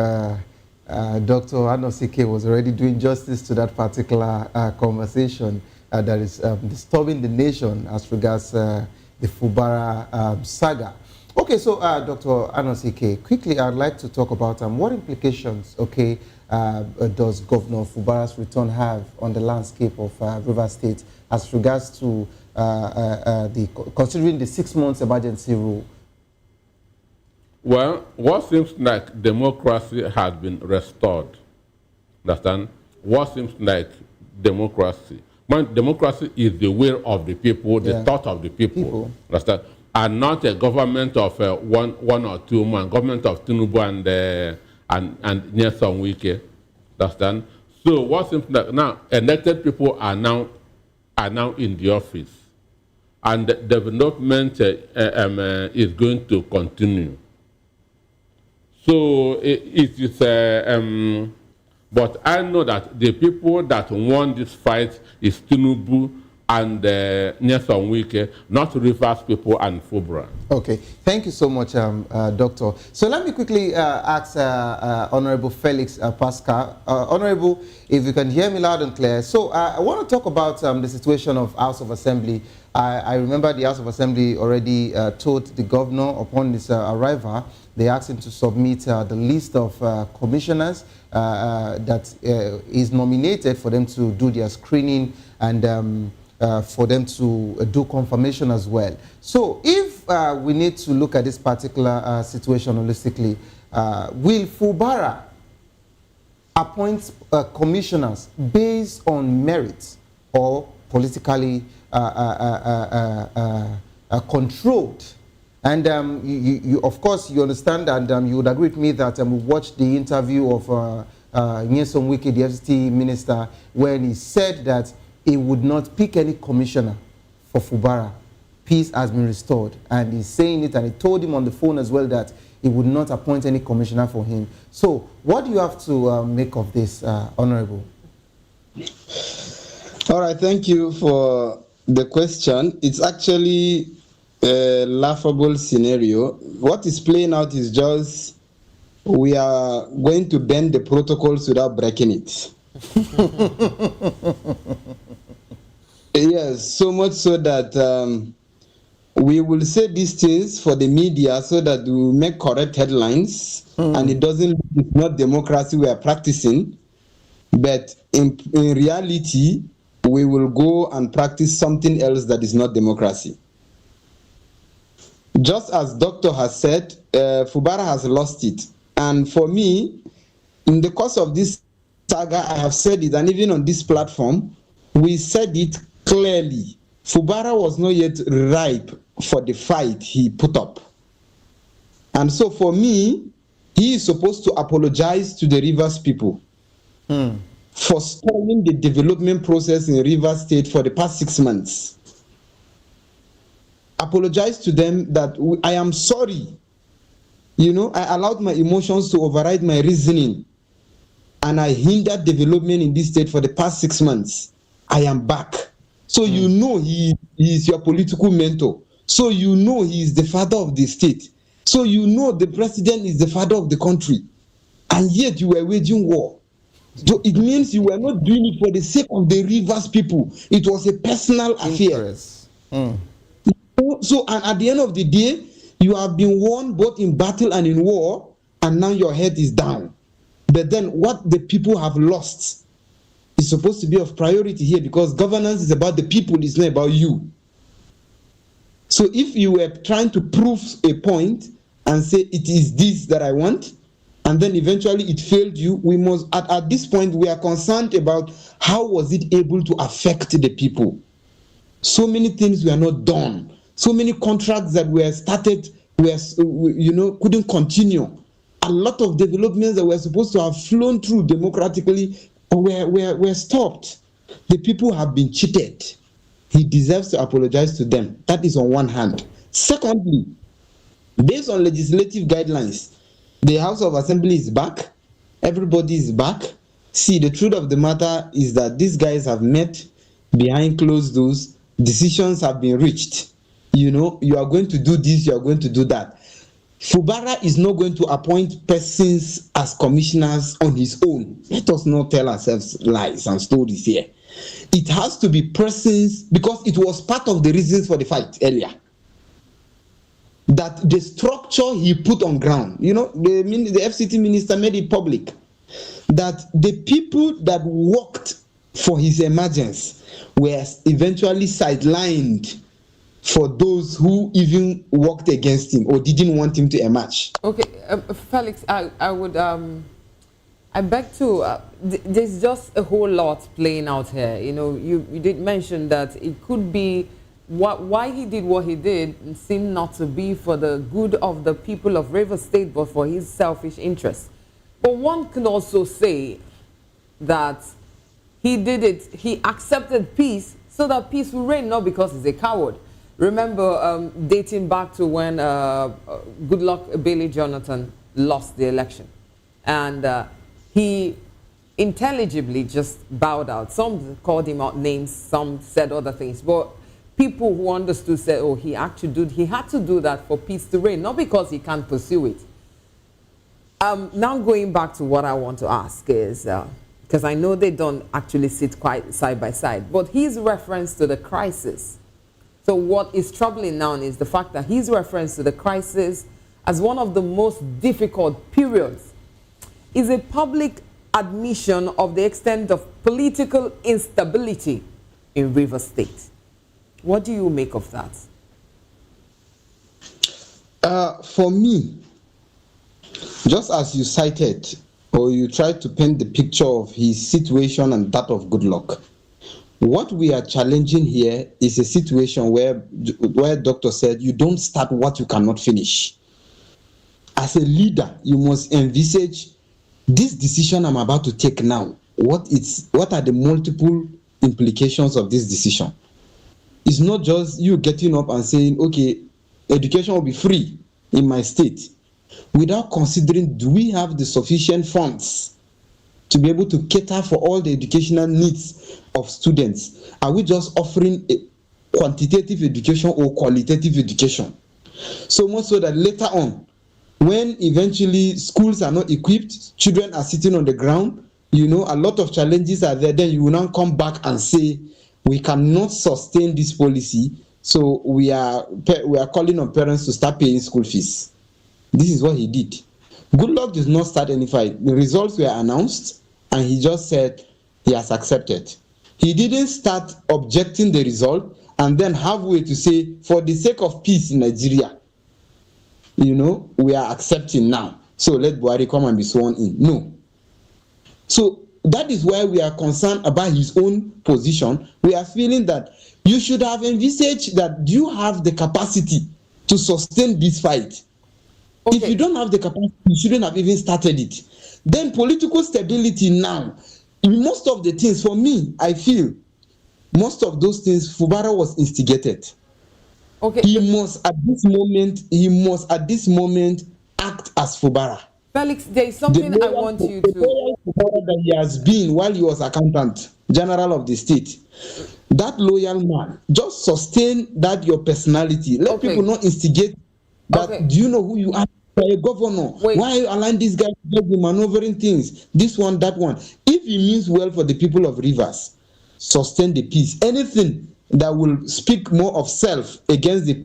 Dr. Anosike was already doing justice to that particular conversation that is disturbing the nation as regards the Fubara saga. Okay, so Dr. Anosike, quickly I'd like to talk about what implications, okay, does Governor Fubara's return have on the landscape of Rivers State as regards to considering the 6 months emergency rule? Well, what seems like democracy has been restored. Understand? What seems like democracy. Democracy is the will of the people, the thought of the people. Understand? And not a government of one or two men, government of Tinubu and Nelson Wike. Understand? So what seems like now elected people are now in the office, and the development is going to continue. So it is. But I know that the people that won this fight is Tinubu and Nelson Wike, not Rivers people and Fubara. Okay, thank you so much, Doctor. So let me quickly ask Honorable Felix Pascal. Honorable, if you can hear me loud and clear. So I want to talk about the situation of House of Assembly. I remember the House of Assembly already told the governor upon his arrival, they asked him to submit the list of commissioners that is nominated for them to do their screening and for them to do confirmation as well. So if we need to look at this particular situation holistically, will Fubara appoint commissioners based on merit or politically controlled? And you, of course, you understand, and you would agree with me that we watched the interview of Nyesom Wike, the FCT minister, when he said that he would not pick any commissioner for Fubara. Peace has been restored. And he's saying it, and he told him on the phone as well that he would not appoint any commissioner for him. So what do you have to make of this, Honorable? All right, thank you for the question. It's actually a laughable scenario. What is playing out is just we are going to bend the protocols without breaking it. Yes, so much so that we will say these things for the media so that we will make correct headlines, and it's not democracy we are practicing, but in reality, we will go and practice something else that is not democracy. Just as Doctor has said, Fubara has lost it. And for me, in the course of this saga, I have said it, and even on this platform, we said it clearly. Fubara was not yet ripe for the fight he put up. And so for me, he is supposed to apologize to the Rivers people for stalling the development process in Rivers State for the past 6 months. Apologize to them that I am sorry. You know, I allowed my emotions to override my reasoning, and I hindered development in this state for the past 6 months. I am back. So you know he is your political mentor. So you know he is the father of the state. So you know the president is the father of the country. And yet you were waging war. So it means you were not doing it for the sake of the Rivers people. It was a personal affair. So, and at the end of the day, you have been won both in battle and in war, and now your head is down. But then what the people have lost is supposed to be of priority here, because governance is about the people, it's not about you. So if you were trying to prove a point and say it is this that I want, and then eventually it failed you, we must, at this point, we are concerned about how was it able to affect the people. So many things were not done. So many contracts that were started couldn't continue. A lot of developments that were supposed to have flown through democratically were stopped. The people have been cheated. He deserves to apologize to them. That is on one hand. Secondly, based on legislative guidelines, the House of Assembly is back. Everybody is back. See, the truth of the matter is that these guys have met behind closed doors. Decisions have been reached. You know, you are going to do this, you are going to do that. Fubara is not going to appoint persons as commissioners on his own. Let us not tell ourselves lies and stories here. It has to be persons, because it was part of the reasons for the fight earlier. That the structure he put on ground, you know, the FCT minister made it public, that the people that worked for his emergence were eventually sidelined for those who even worked against him or didn't want him to emerge. Okay, Felix, I would, I beg to, there's just a whole lot playing out here. You know, you did mention that it could be why he did what he did seemed not to be for the good of the people of Rivers State, but for his selfish interests. But one could also say that he did it, he accepted peace so that peace will reign, not because he's a coward. Remember, dating back to when Goodluck Bailey Jonathan lost the election. And he intelligibly just bowed out. Some called him out names, some said other things. But people who understood said, oh, he had to do that for peace to reign, not because he can't pursue it. Now going back to what I want to ask is, because I know they don't actually sit quite side by side, but his reference to the crisis. So what is troubling now is the fact that his reference to the crisis as one of the most difficult periods is a public admission of the extent of political instability in Rivers State. What do you make of that? For me, just as you cited, or you tried to paint the picture of his situation and that of Goodluck, what we are challenging here is a situation where doctor said you don't start what you cannot finish. As a leader, you must envisage this decision I'm about to take now. What are the multiple implications of this decision? It's not just you getting up and saying, okay, education will be free in my state, without considering, do we have the sufficient funds to be able to cater for all the educational needs of students? Are we just offering a quantitative education or qualitative education? So much so that later on, when eventually schools are not equipped, children are sitting on the ground, you know, a lot of challenges are there, then you will now come back and say, we cannot sustain this policy, so we are calling on parents to start paying school fees. This is what he did. Goodluck did not start any fight. The results were announced, and he just said he has accepted. He didn't start objecting the result and then halfway to say, for the sake of peace in Nigeria, you know, we are accepting now, so let Buhari come and be sworn in. No. So that is why we are concerned about his own position. We are feeling that you should have envisaged that you have the capacity to sustain this fight. Okay. If you don't have the capacity, you shouldn't have even started it. Then political stability now, most of the things, for me, I feel, most of those things, Fubara was instigated. Okay. He must at this moment act as Fubara. Felix, there is something I want you to... that he has been while he was accountant general of the state. That loyal man, just sustain that your personality. Let people not instigate that. Do you know who you are? You are a governor. Why are you allowing this guy to be maneuvering things? This one, that one. If he means well for the people of Rivers, sustain the peace. Anything that will speak more of self against the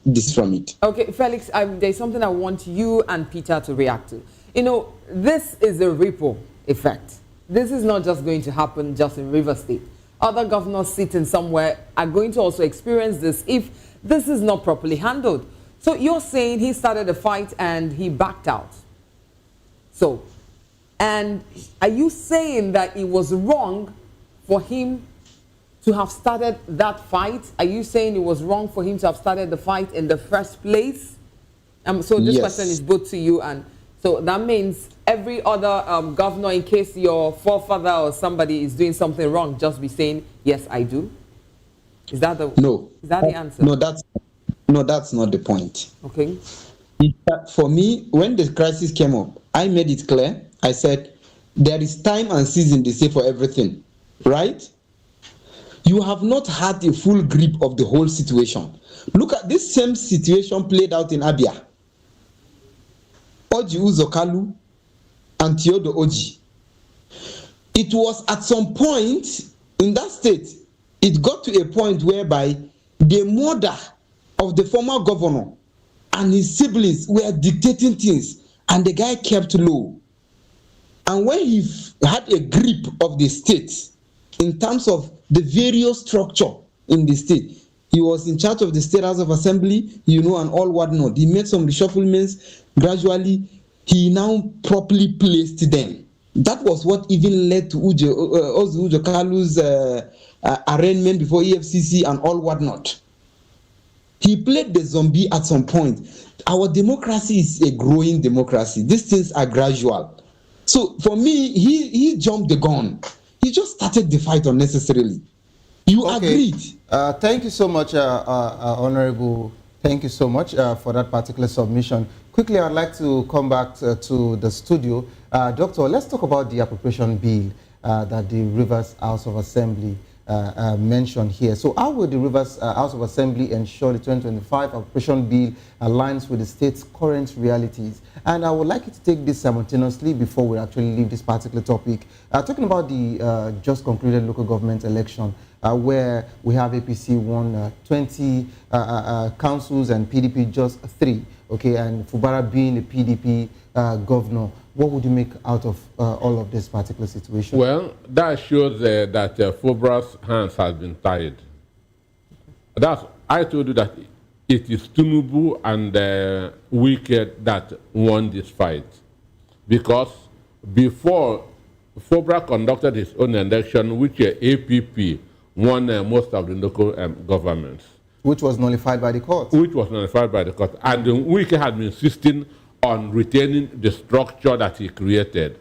this from it. Okay, Felix, there's something I want you and Peter to react to. You know, this is a ripple effect. This is not just going to happen just in River State. Other governors sitting somewhere are going to also experience this if this is not properly handled. So you're saying he started a fight and he backed out. So, and are you saying that it was wrong for him to have started that fight? Are you saying it was wrong for him to have started the fight in the first place? So this question is both to you, and so that means every other governor, in case your forefather or somebody is doing something wrong, just be saying, yes, I do? Is that the answer? No, that's not the point. Okay. For me, when the crisis came up, I made it clear. I said, there is time and season, they say, for everything, right? You have not had a full grip of the whole situation. Look at this same situation played out in Abia. Oji Uzokalu and Theodore Oji. It was at some point in that state, it got to a point whereby the mother of the former governor and his siblings were dictating things, and the guy kept low. And when he had a grip of the state in terms of the various structure in the state, he was in charge of the State House of Assembly, and all whatnot. He made some reshufflements. Gradually, he now properly placed them. That was what even led to Uzo Kalu's arraignment before EFCC and all whatnot. He played the zombie at some point. Our democracy is a growing democracy. These things are gradual. So for me, he jumped the gun. He just started the fight unnecessarily. You agreed. Thank you so much, Honorable. Thank you so much for that particular submission. Quickly, I'd like to come back to the studio. Doctor, let's talk about the appropriation bill that the Rivers House of Assembly mentioned here. So how will the Rivers House of Assembly ensure the 2025 appropriation bill aligns with the state's current realities? And I would like you to take this simultaneously before we actually leave this particular topic. Talking about the just concluded local government election, where we have APC won 20 councils and PDP just 3, okay, and Fubara being the PDP governor. What would you make out of all of this particular situation? Well, that shows that Fubara's hands have been tied. I told you that it is Tinubu and Wike that won this fight. Because before Fubara conducted his own election, which APP won most of the local governments. Which was nullified by the court. Which was nullified by the court. And Wike had been insisting on retaining the structure that he created.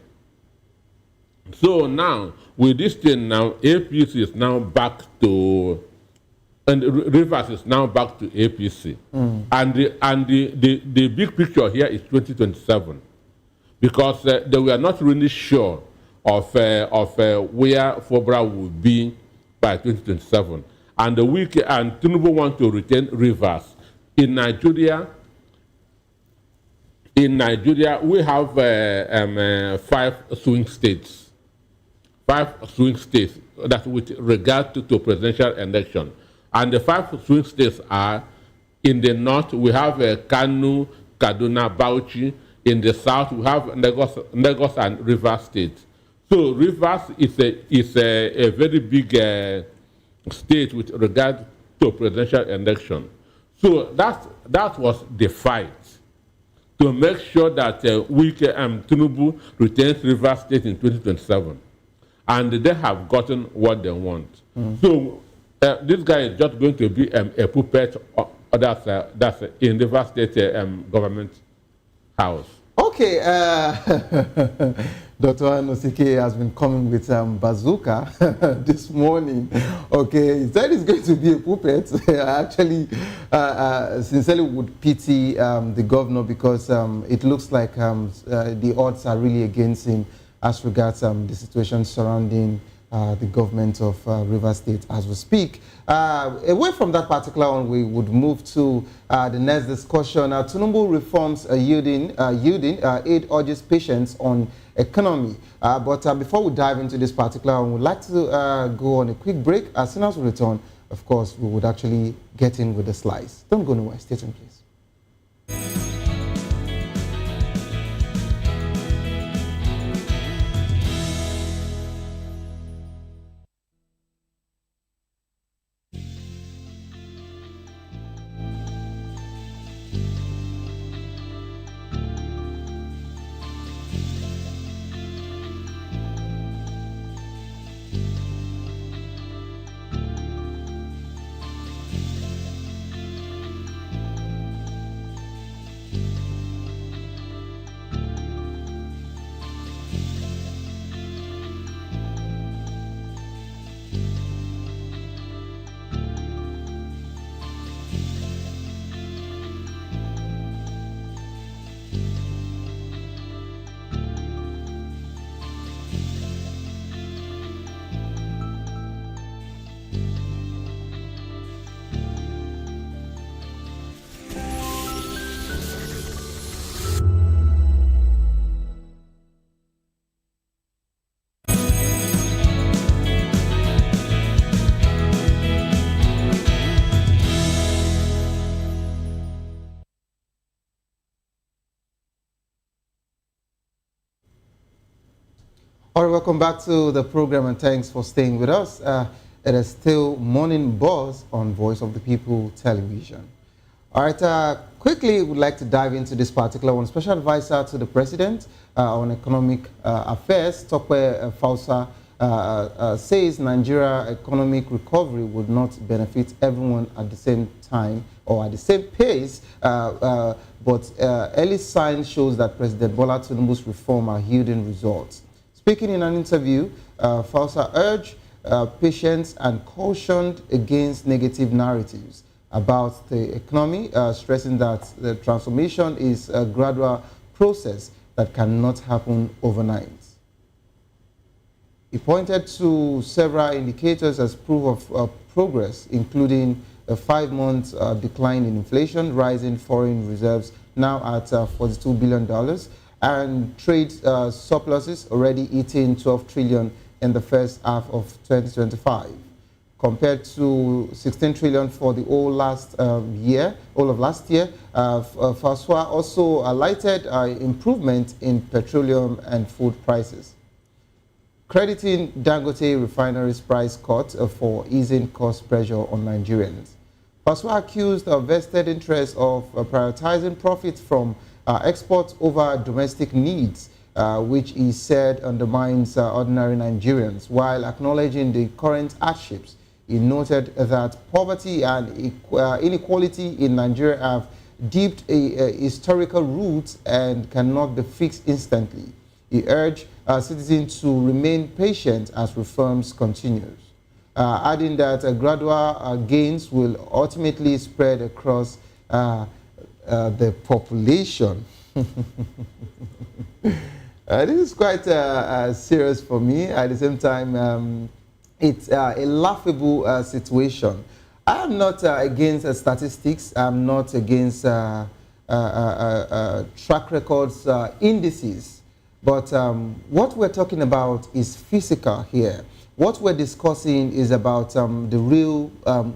So now, with this thing now, APC is now back to, and Rivers is now back to APC. And the big picture here is 2027. Because they were not really sure of where Fubara will be by 2027. And the Wike and Tinubu want to retain Rivers. In Nigeria, we have 5 swing states. 5 swing states that with regard to presidential election. And the 5 swing states are, in the north, we have Kanu, Kaduna, Bauchi. In the south, we have Lagos and Rivers State. So Rivers is a very big state with regard to presidential election. So that was the fight. to make sure that Wike and Tinubu retains Rivers State in 2027. And they have gotten what they want. So this guy is just going to be a puppet that's in Rivers State government house. Okay, Dr. Anosike has been coming with bazooka this morning. Okay, he said he's going to be a puppet. I actually sincerely would pity the governor because it looks like the odds are really against him as regards the situation surrounding the government of Rivers State as we speak. Away from that particular one, we would move to the next discussion. Tinubu reforms yielding aid urges patience on economy. But before we dive into this particular one, we'd like to go on a quick break. As soon as we return, of course, we would actually get in with the slice. Don't go nowhere. Stay tuned, please. All right, welcome back to the program and thanks for staying with us. It is still Morning Buzz on Voice of the People television. All right, quickly, we'd like to dive into this particular one. Special advisor to the president on economic affairs, Tokwe Fausa, says Nigeria economic recovery would not benefit everyone at the same time or at the same pace, but early signs shows that President Bola Tinubu's reform are yielding results. Speaking in an interview, Fausa urged patience and cautioned against negative narratives about the economy, stressing that the transformation is a gradual process that cannot happen overnight. He pointed to several indicators as proof of progress, including a 5-month decline in inflation, rising foreign reserves now at $42 billion, and trade surpluses already eating 12 trillion in the first half of 2025, compared to 16 trillion for the all of last year. Faswa also highlighted improvement in petroleum and food prices, crediting Dangote refinery's price cut for easing cost pressure on Nigerians. Faswa accused vested interests of prioritizing profits from exports over domestic needs, which he said undermines ordinary Nigerians. While acknowledging the current hardships, he noted that poverty and inequality in Nigeria have deep historical roots and cannot be fixed instantly. He urged citizens to remain patient as reforms continue, adding that gradual gains will ultimately spread across the population. This is quite serious for me. At the same time, it's a laughable situation. I am not against statistics. I'm not against track records, indices. But what we're talking about is physical here. What we're discussing is about the real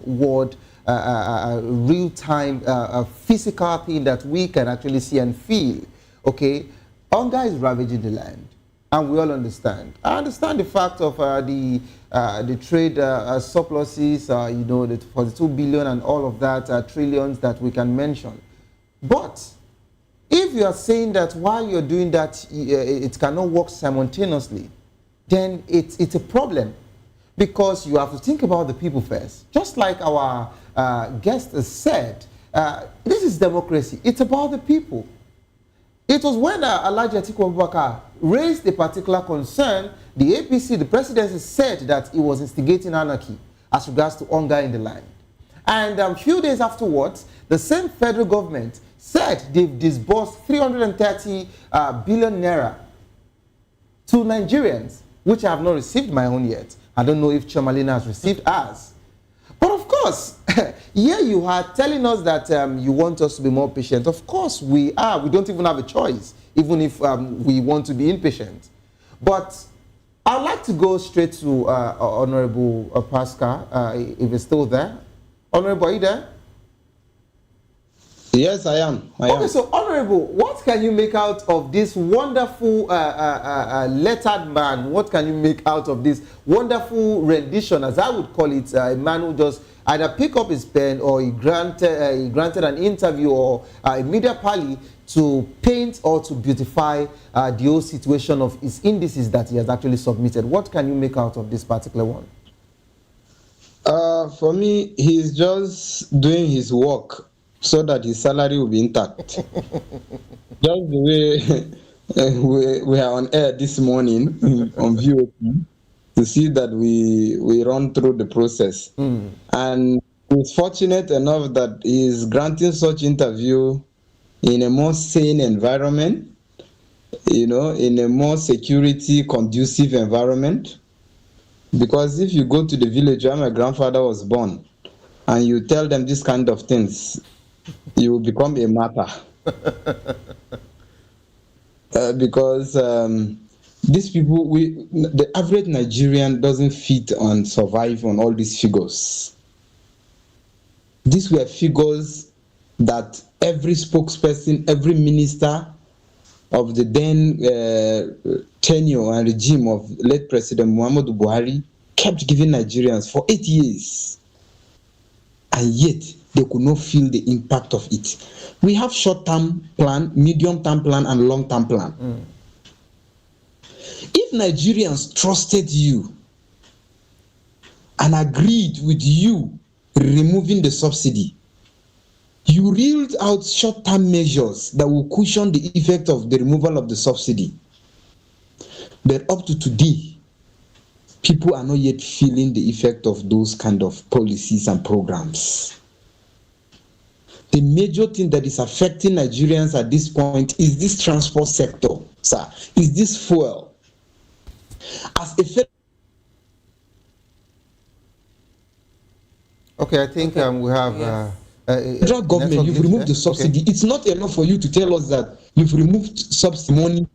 world, real-time physical thing that we can actually see and feel. Okay, hunger is ravaging the land, and we all understand. I understand the fact of the trade surpluses, you know, the 42 billion and all of that, trillions that we can mention. But If you are saying that while you're doing that, it cannot work simultaneously, then it's a problem, because you have to think about the people first. Just like our guest has said, this is democracy. It's about the people. It was when Alhaji Atiku Abubakar raised a particular concern, the APC, the presidency, said that it was instigating anarchy as regards to hunger in the land. And a few days afterwards, the same federal government said they've disbursed 330 billion naira to Nigerians, which I have not received my own yet. I don't know if Chomalina has received ours. But of course, here you are telling us that you want us to be more patient. Of course we are. We don't even have a choice, even if we want to be impatient. But I'd like to go straight to Honorable Pascal, if he's still there. Honorable, are you there? Yes, I am. Okay, so Honorable, what can you make out of this wonderful lettered man? What can you make out of this wonderful rendition, as I would call it, a man who just either pick up his pen or he granted an interview or a media parley to paint or to beautify the whole situation of his indices that he has actually submitted? What can you make out of this particular one? For me, he's just doing his work so that his salary will be intact. Just the way we are on air this morning on VOP, to see that we run through the process. And he's fortunate enough that he is granting such interview in a more sane environment, in a more security conducive environment. Because if you go to the village where my grandfather was born and you tell them this kind of things, you will become a martyr. Because these people, the average Nigerian doesn't fit and survive on all these figures. These were figures that every spokesperson, every minister of the then tenure and regime of late President Muhammadu Buhari kept giving Nigerians for 8 years. And yet, they could not feel the impact of it. We have short-term plan, medium-term plan, and long-term plan. If Nigerians trusted you and agreed with you removing the subsidy, you reeled out short-term measures that will cushion the effect of the removal of the subsidy. But up to today, people are not yet feeling the effect of those kind of policies and programs. The major thing that is affecting Nigerians at this point is this transport sector, sir. Is this fuel. As a okay, I think we have federal government, you've removed the subsidy. Okay. It's not enough for you to tell us that you've removed subsidy money.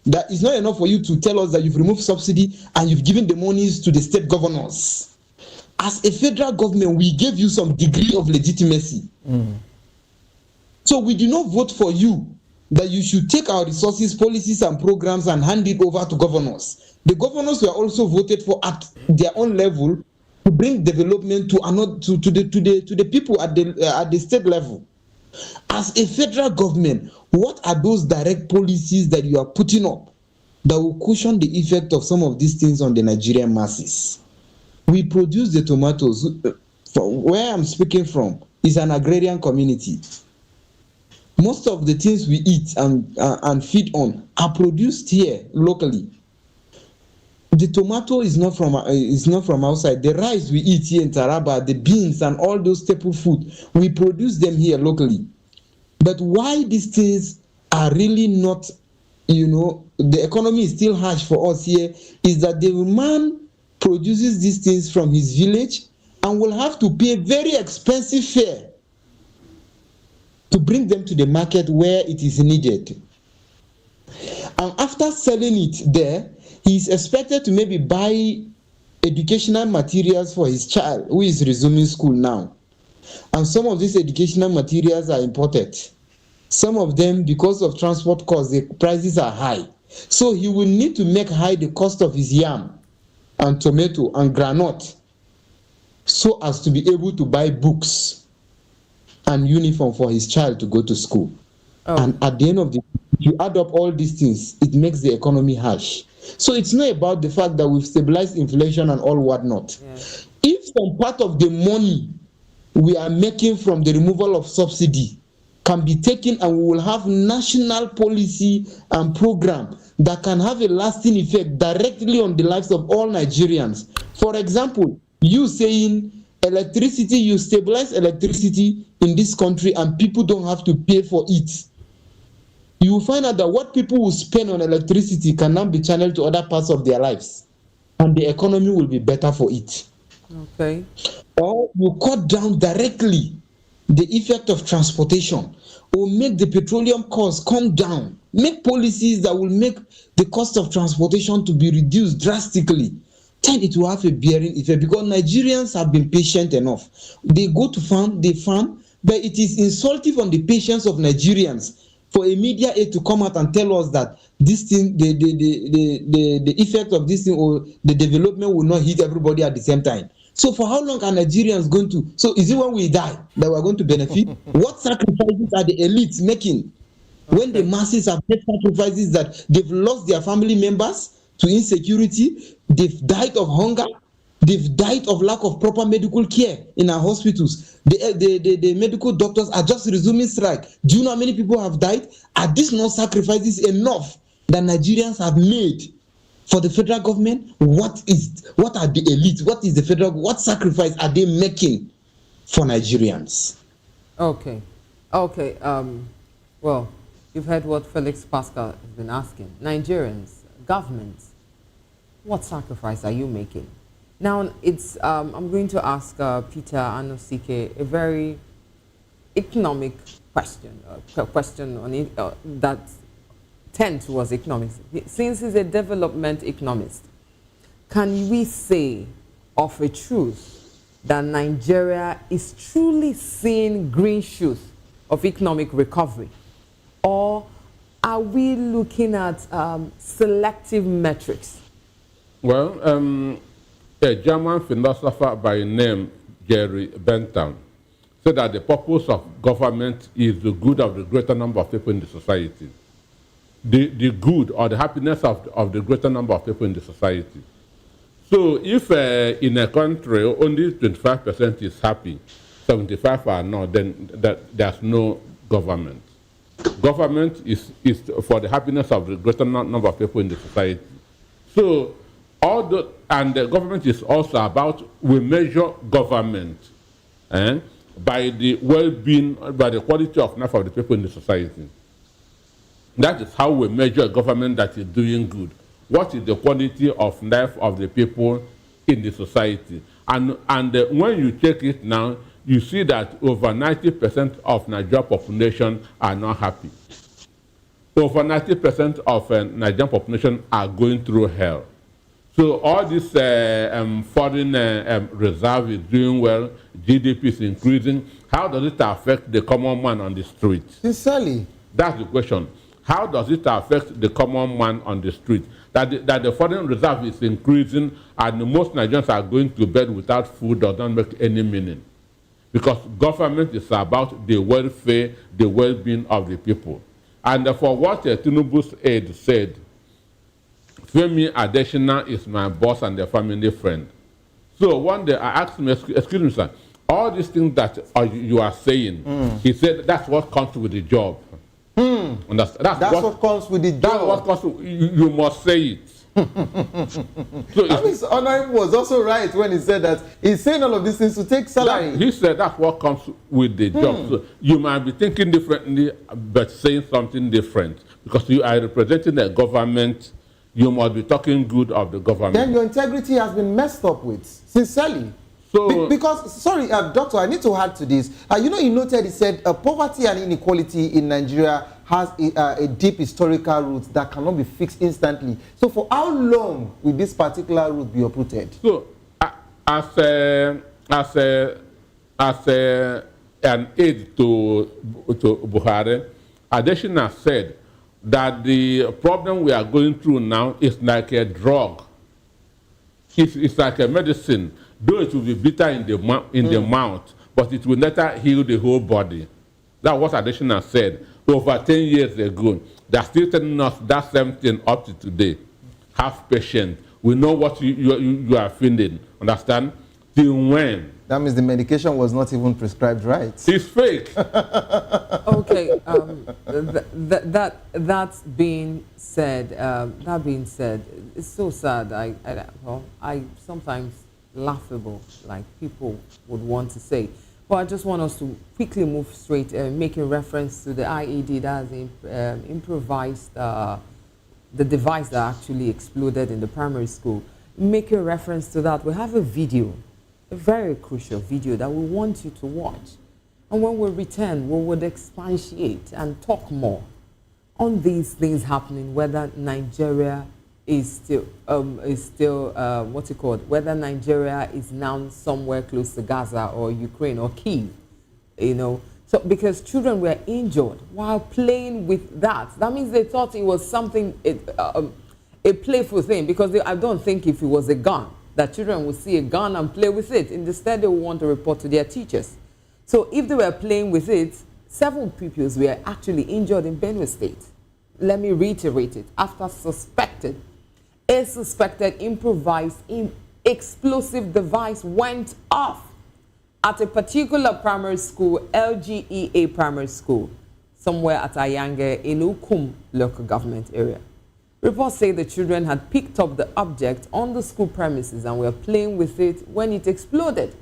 That is not enough for you to tell us that you've removed subsidy and you've given the monies to the state governors. As a federal government, we gave you some degree of legitimacy. So we do not vote for you that you should take our resources, policies, and programs and hand it over to governors. The governors were also voted for at their own level to bring development to the people at the state level. As a federal government, what are those direct policies that you are putting up that will cushion the effect of some of these things on the Nigerian masses? We produce the tomatoes. Where I'm speaking from is an agrarian community. Most of the things we eat and feed on are produced here locally. The tomato is not from outside. The rice we eat here in Taraba, the beans and all those staple food, we produce them here locally. But why these things are really not, the economy is still harsh for us here, is that the man produces these things from his village and will have to pay very expensive fare to bring them to the market where it is needed. And after selling it there, he is expected to maybe buy educational materials for his child who is resuming school now. And some of these educational materials are imported. Some of them, because of transport costs, the prices are high. So he will need to make high the cost of his yam and tomato and granite so as to be able to buy books and uniform for his child to go to school. And at the end of the day, if you add up all these things, it makes the economy harsh. So it's not about the fact that we've stabilized inflation and all whatnot. If some part of the money we are making from the removal of subsidy can be taken, and we will have national policy and program that can have a lasting effect directly on the lives of all Nigerians. For example, you saying electricity, you stabilize electricity in this country and people don't have to pay for it. You will find out that what people will spend on electricity can now be channeled to other parts of their lives, and the economy will be better for it. Okay. Or you cut down directly the effect of transportation, or make the petroleum costs come down. Make policies that will make the cost of transportation to be reduced drastically. Then it will have a bearing effect, because Nigerians have been patient enough. They go to farm, they farm, but it is insulting on the patience of Nigerians for a media aid to come out and tell us that this thing, the effect of this thing or the development will not hit everybody at the same time. So for how long are Nigerians going to? So is it when we die that we're going to benefit? What sacrifices are the elites making when the masses have made sacrifices that they've lost their family members to insecurity, they've died of hunger, they've died of lack of proper medical care in our hospitals. The medical doctors are just resuming strike. Do you know how many people have died? Are these not sacrifices enough that Nigerians have made for the federal government? What are the elites? What sacrifice are they making for Nigerians? Okay. Well, you've heard what Felix Pascal has been asking. Nigerians, governments, what sacrifice are you making? Now, it's I'm going to ask Peter Anosike a very economic question, a question on it, that tends towards economics. Since he's a development economist, can we say of a truth that Nigeria is truly seeing green shoots of economic recovery? Or are we looking at selective metrics? Well, a German philosopher by name Jerry Bentham said that the purpose of government is the good of the greater number of people in the society. The good or the happiness of the greater number of people in the society. So if in a country only 25% is happy, 75% are not, then there's no government. Government is for the happiness of the greater number of people in the society. So and the government is also about, we measure government by the well-being, by the quality of life of the people in the society. That is how we measure a government that is doing good. What is the quality of life of the people in the society? And when you check it now, you see that over 90% of Nigerian population are not happy. Over 90% of Nigerian population are going through hell. So all this foreign reserve is doing well, GDP is increasing. How does it affect the common man on the street? Sincerely. That's the question. How does it affect the common man on the street? That the foreign reserve is increasing and most Nigerians are going to bed without food does not make any meaning. Because government is about the welfare, the well-being of the people. And for what Tinubu's aide said, Femi Adesina is my boss and a family friend. So one day I asked him, excuse me, sir, all these things that you are saying, he said that's what comes with the job. And that's what comes with the job. That's what comes with, you must say it. So Mr. Honorable was also right when he said that he's saying all of these things to take salary. He said that's what comes with the job. So you might be thinking differently, but saying something different. Because you are representing a government, you must be talking good of the government. Then your integrity has been messed up with, sincerely. So, because, sorry, doctor, I need to add to this. You know, he noted, he said, poverty and inequality in Nigeria has a deep historical root that cannot be fixed instantly. So for how long will this particular root be uprooted? So, as an aide to Buhari, Adesina said that the problem we are going through now is like a drug. It's like a medicine. Though it will be bitter in the mouth, but it will later heal the whole body. That's what Adesina said. over 10 years ago. They're still telling us that same thing up to today. Have patience. We know what you are feeling. Understand? Till when? That means the medication was not even prescribed right. It's fake. Okay. That being said, it's so sad. I sometimes laughable, like people would want to say. But I just want us to quickly move straight, making reference to the IED, that's improvised, the device that actually exploded in the primary school. Making reference to that, we have a video, a very crucial video that we want you to watch. And when we return, we would expatiate and talk more on these things happening, whether Nigeria is still, what's it called? Whether Nigeria is now somewhere close to Gaza or Ukraine or Kyiv, you know. So because children were injured while playing with that. That means they thought it was something, a playful thing, because I don't think if it was a gun, that children would see a gun and play with it. Instead, they would want to report to their teachers. So if they were playing with it, 7 pupils were actually injured in Benue State. Let me reiterate it. After a suspected improvised explosive device went off at a particular primary school, LGEA primary school, somewhere at Ayange in Ukum local government area. Reports say the children had picked up the object on the school premises and were playing with it when it exploded.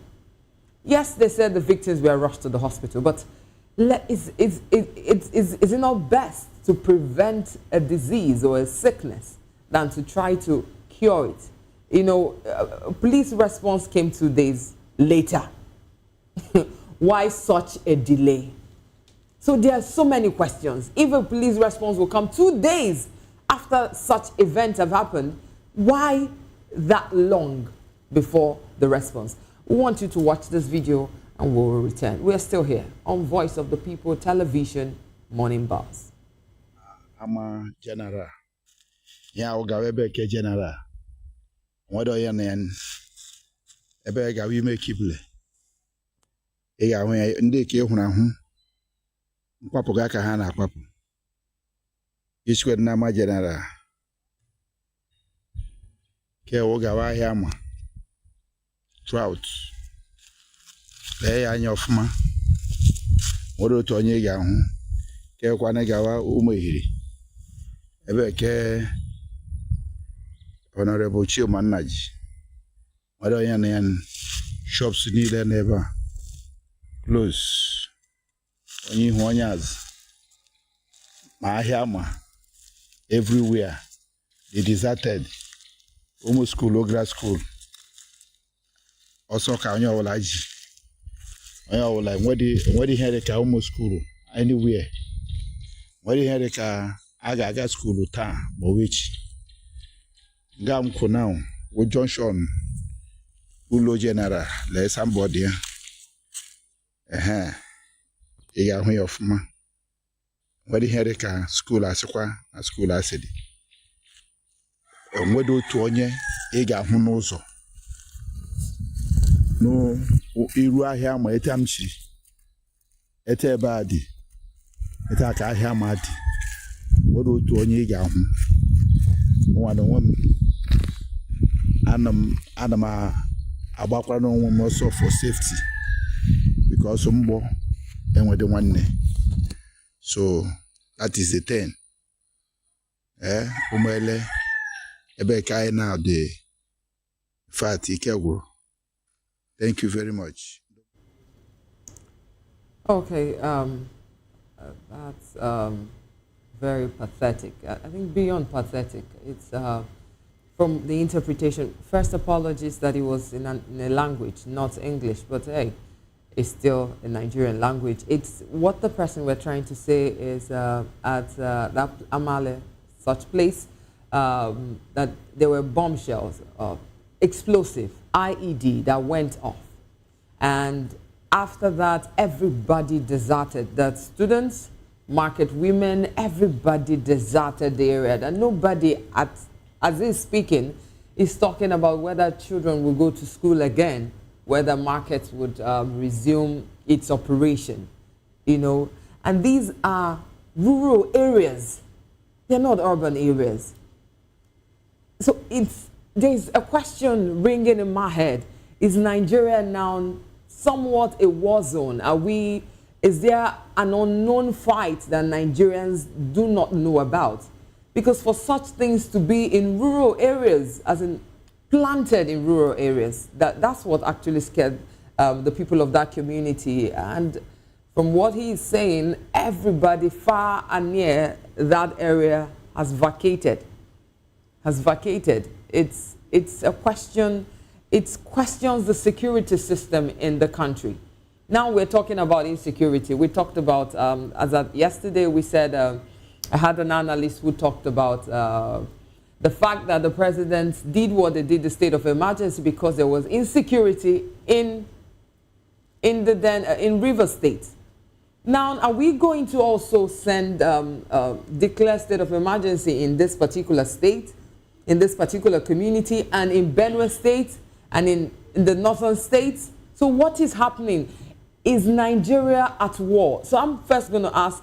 Yes, they said the victims were rushed to the hospital, but is it not best to prevent a disease or a sickness than to try to cure it? You know, police response came 2 days later. Why such a delay? So there are so many questions. If a police response will come 2 days after such events have happened, why that long before the response? We want you to watch this video and we will return. We are still here on Voice of the People Television Morning Buzz. I'm a general. Yeah, I'll go back to general. What do you mean? I beg you make kibble. Yeah, when I indicate when Papa Gaka Hana Papa. You should not my general. Keogawa Yama. Trout. Lay on your fma. What do you yahu? Kewanagawa Umehiri. Ebeke Honorable Chairman Naj. What do you mean? Shops need and never close. When you wanyas, my hammer everywhere. They deserted. Almost school, Ogra school. Also, can you like? What do you hear the almost school anywhere? What do you hear the Aga school town, but which Gam Konao, with Johnson, Ulo General, let somebody. You got of ma. What do you hear the school as a school as it? And what do to onye, Ega Hunoso? No, Irua Hama etamchi. Ete badi. Etaka Hamadi. What do to onye Gahum? One woman. Anama Abakwano woman also for safety. Because some more and with the one. So that is the thing. Umele Ebeka now the Fati Kego. Thank you very much. Okay, that's very pathetic. I think beyond pathetic, it's from the interpretation. First, apologies that it was in a language, not English, but hey, it's still a Nigerian language. It's what the person we're trying to say is at that Amale, such place, that there were bombshells, explosive, IED that went off. And after that, everybody deserted. That students, market women, everybody deserted the area. And nobody, as is speaking, is talking about whether children will go to school again, whether markets would resume its operation, you know. And these are rural areas. They're not urban areas. So there's a question ringing in my head. Is Nigeria now somewhat a war zone? Is there an unknown fight that Nigerians do not know about? Because for such things to be in rural areas, as in planted in rural areas, that's what actually scared the people of that community. And from what he is saying, everybody far and near that area has vacated. It's a question, it questions the security system in the country. Now we're talking about insecurity. We talked about, yesterday we said, I had an analyst who talked about the fact that the president did what they did, the state of emergency, because there was insecurity in River State. Now, are we going to also declare state of emergency in this particular state, in this particular community, and in Benue State, and in the northern states? So what is happening? Is Nigeria at war? So I'm first going to ask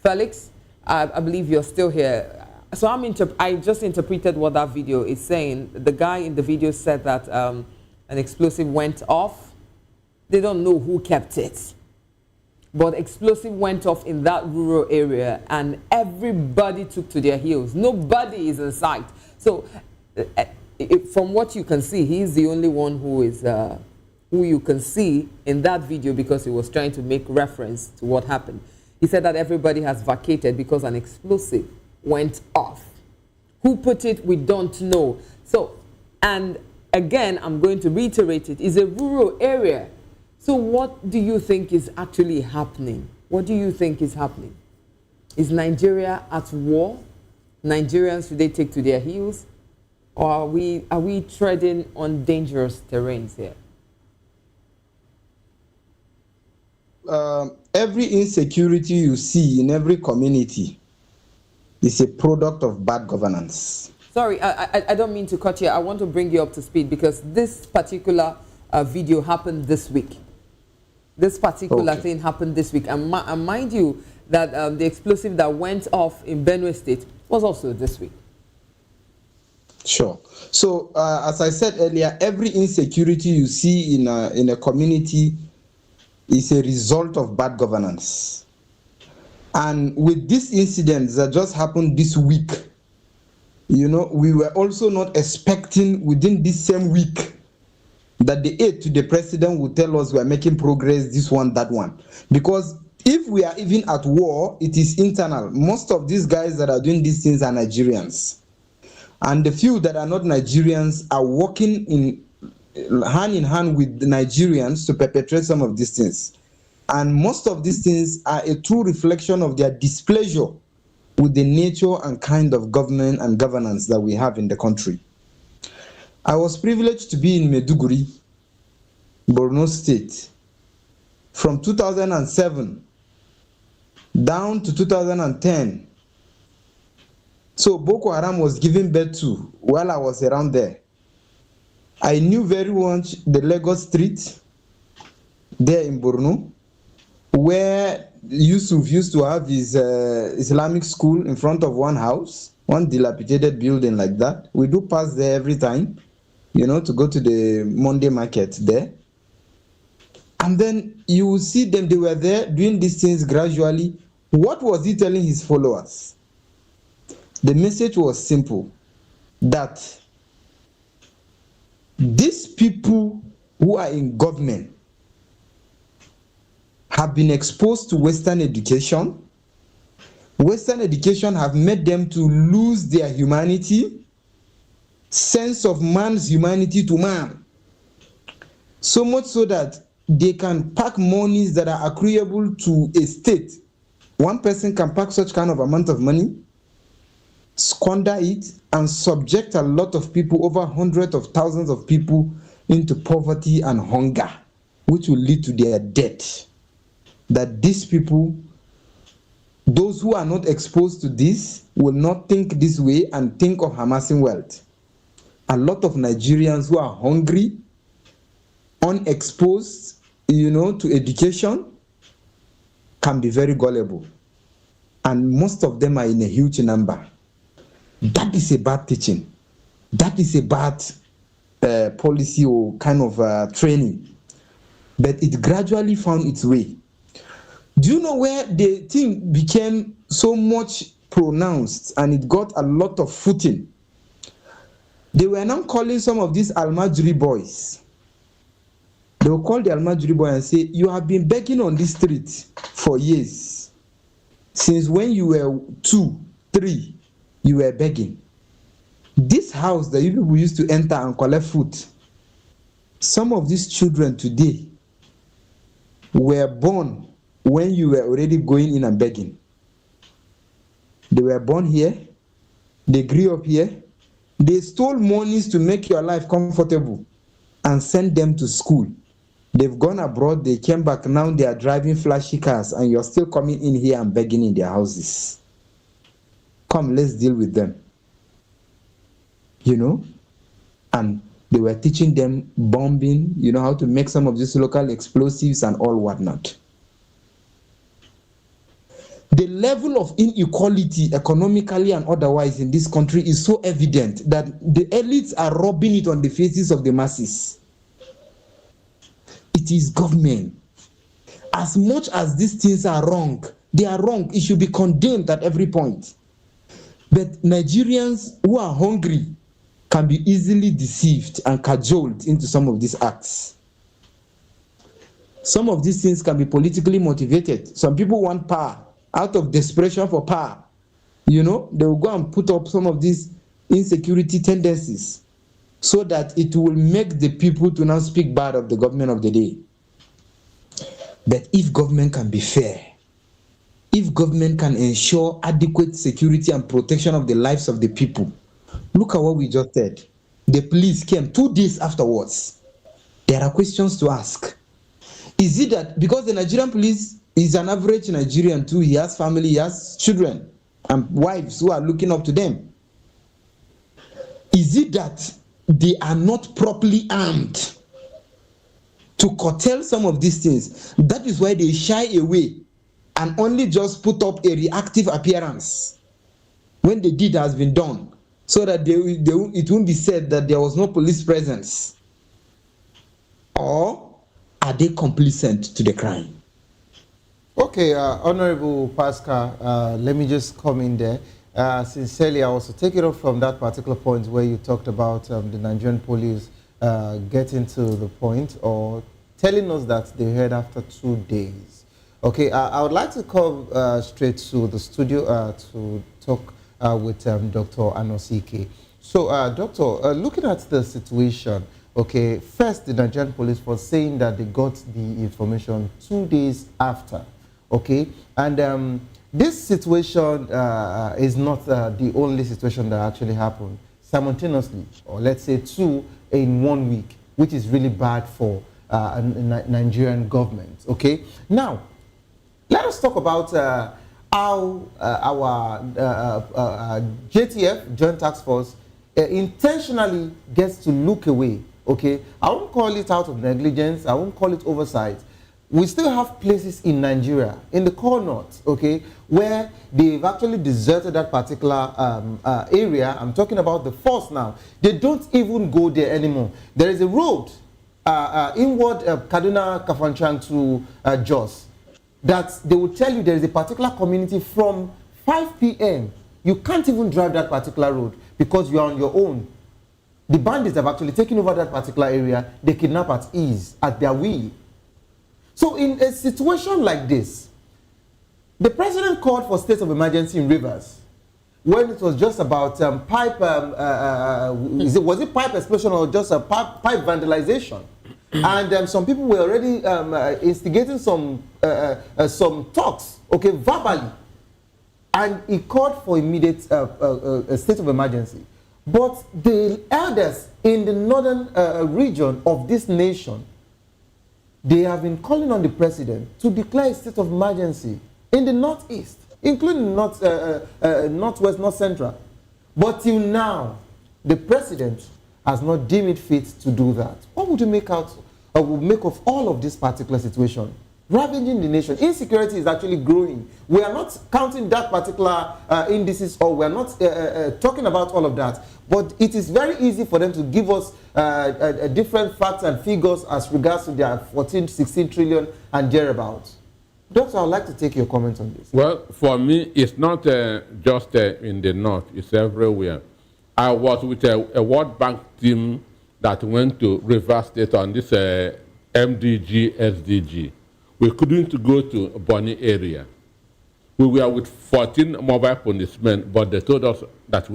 Felix. I believe you're still here. So I just interpreted what that video is saying. The guy in the video said that an explosive went off. They don't know who kept it. But explosive went off in that rural area and everybody took to their heels. Nobody is in sight. So from what you can see, he's the only one who you can see in that video, because he was trying to make reference to what happened. He said that everybody has vacated because an explosive went off. Who put it, we don't know. So, and again, I'm going to reiterate it, it's a rural area. So what do you think is actually happening? What do you think is happening? Is Nigeria at war? Nigerians, should they take to their heels? Or are we treading on dangerous terrains here? Every insecurity you see in every community is a product of bad governance. Sorry, I don't mean to cut you. I want to bring you up to speed, because this particular video happened this week. This particular thing happened this week. And mind you that the explosive that went off in Benue State was also this week. Sure. So, as I said earlier, every insecurity you see in a community is a result of bad governance. And with this incident that just happened this week, we were also not expecting within this same week that the aide to the president would tell us we are making progress, this one, that one. Because if we are even at war, it is internal. Most of these guys that are doing these things are Nigerians. And the few that are not Nigerians are working hand in hand with the Nigerians to perpetrate some of these things. And most of these things are a true reflection of their displeasure with the nature and kind of government and governance that we have in the country. I was privileged to be in Maiduguri, Borno State, from 2007 down to 2010. So Boko Haram was given birth to while I was around there. I knew very much the Lagos Street there in Borno, where Yusuf used to have his Islamic school in front of one house, one dilapidated building like that. We do pass there every time, to go to the Monday market there. And then you will see them, they were there doing these things gradually. What was he telling his followers? The message was simple, that these people who are in government have been exposed to Western education. Western education have made them to lose their humanity, sense of man's humanity to man. So much so that they can pack monies that are accruable to a state. One person can pack such kind of amount of money, squander it, and subject a lot of people, over hundreds of thousands of people, into poverty and hunger, which will lead to their death. That these people, those who are not exposed to this, will not think this way and think of amassing wealth. A lot of Nigerians who are hungry, unexposed, to education, can be very gullible. and most of them are in a huge number. That is a bad teaching. That is a bad policy or kind of training. But it gradually found its way. Do you know where the thing became so much pronounced and it got a lot of footing? They were now calling some of these Almajiri boys. They will call the Almajiri boy and say, you have been begging on this street for years. Since when you were 2, 3, you were begging. This house that you people used to enter and collect food, some of these children today were born when you were already going in and begging. They were born here, they grew up here, they stole monies to make your life comfortable and sent them to school. They've gone abroad, they came back, now they are driving flashy cars and you're still coming in here and begging in their houses. Come, let's deal with them. You know? And they were teaching them bombing, you know, how to make some of these local explosives and all whatnot. The level of inequality economically and otherwise in this country is so evident that the elites are rubbing it on the faces of the masses. It is government. As much as these things are wrong, they are wrong. It should be condemned at every point. But Nigerians who are hungry can be easily deceived and cajoled into some of these acts. Some of these things can be politically motivated. Some people want power out of desperation for power. You know, they will go and put up some of these insecurity tendencies so that it will make the people to now speak bad of the government of the day. But if government can be fair, if government can ensure adequate security and protection of the lives of the people, look at what we just said. The police came 2 days afterwards. There are questions to ask. Is it that because the Nigerian police is an average Nigerian too, he has family, he has children and wives who are looking up to them? Is it that they are not properly armed to curtail some of these things? That is why they shy away and only just put up a reactive appearance when the deed has been done, so that it won't be said that there was no police presence. Or are they complicit to the crime? Okay, Honorable Pascal, let me just come in there. Sincerely, I also take it off from that particular point where you talked about the Nigerian police getting to the point or telling us that they heard after 2 days. Okay, I would like to come straight to the studio to talk with Dr. Anosike. So, Doctor, looking at the situation, okay, first the Nigerian police was saying that they got the information 2 days after, okay, and this situation is not the only situation that actually happened simultaneously, or let's say 2 in 1 week, which is really bad for Nigerian government, okay? Now, let us talk about how our JTF, Joint Task Force, intentionally gets to look away, okay? I won't call it out of negligence, I won't call it oversight. We still have places in Nigeria, in the core north, okay, where they've actually deserted that particular area. I'm talking about the force now. They don't even go there anymore. There is a road inward Kaduna Kafanchan to Jos that they will tell you there is a particular community from 5 p.m. You can't even drive that particular road because you are on your own. The bandits have actually taken over that particular area. They kidnap at ease, at their will. So in a situation like this, the president called for state of emergency in Rivers when it was just about pipe, was it pipe explosion or just a pipe vandalization? And some people were already instigating some talks, okay, verbally. And he called for immediate state of emergency. But the elders in the northern region of this nation, they have been calling on the president to declare a state of emergency in the northeast, including northwest, north central. But till now, the president has not deemed it fit to do that. What would you make out, or would make of all of this particular situation? ravaging the nation. Insecurity is actually growing. We are not counting that particular indices, or we are not talking about all of that. But it is very easy for them to give us different facts and figures as regards to their 14, 16 trillion and thereabouts. Doctor, I'd like to take your comment on this. Well, for me, it's not just in the north, it's everywhere. I was with a World Bank team that went to Rivers State on this MDG, SDG. We couldn't go to Benue area. We were with 14 mobile policemen, but they told us that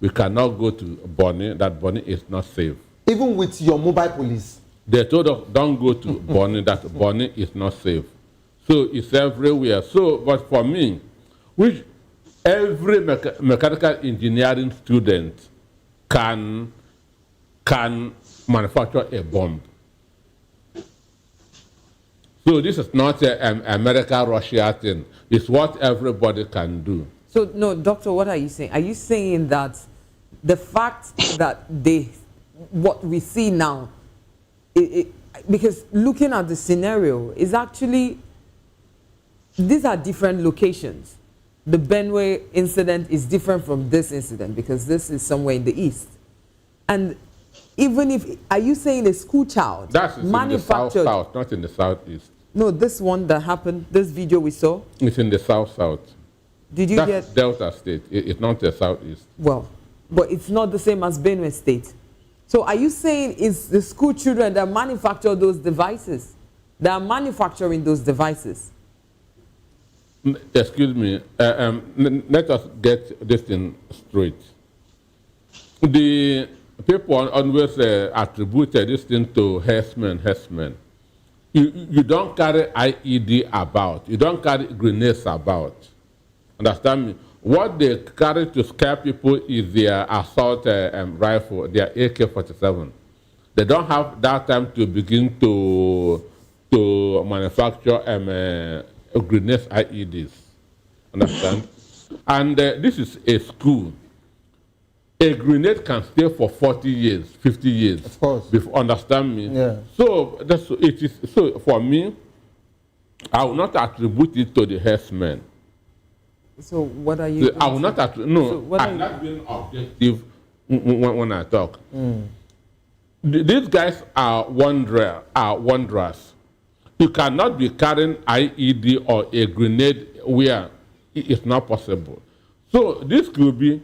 we cannot go to Benue, that Benue is not safe. Even with your mobile police? They told us, don't go to Benue, that Benue is not safe. So it's everywhere. So, but for me, which every mechanical engineering student can manufacture a bomb. So this is not an America-Russia thing. It's what everybody can do. So, no, Doctor, what are you saying? Are you saying that the fact that what we see now, because looking at the scenario, is actually, these are different locations. The Benue incident is different from this incident because this is somewhere in the east. And even if, are you saying a school child That's manufactured... in the south, not in the southeast. No, this one that happened, this video we saw? It's in the south. Did you That's get... Delta State, it's not the southeast. Well, but it's not the same as Benue State. So are you saying it's the school children that manufacture those devices? That are manufacturing those devices? Excuse me, let us get this thing straight. The people always attributed this thing to herdsmen. You don't carry IED about. You don't carry grenades about. Understand me? What they carry to scare people is their assault rifle, their AK-47. They don't have that time to begin to manufacture grenades, IEDs. Understand? And this is a school. A grenade can stay for 40 years, 50 years. Of course. Understand me? Yeah. So so for me, I will not attribute it to the herdsmen. So what are you? I will not attribute. No, so I'm not being objective when I talk. These guys are wanderers. You cannot be carrying IED or a grenade where it's not possible. So this could be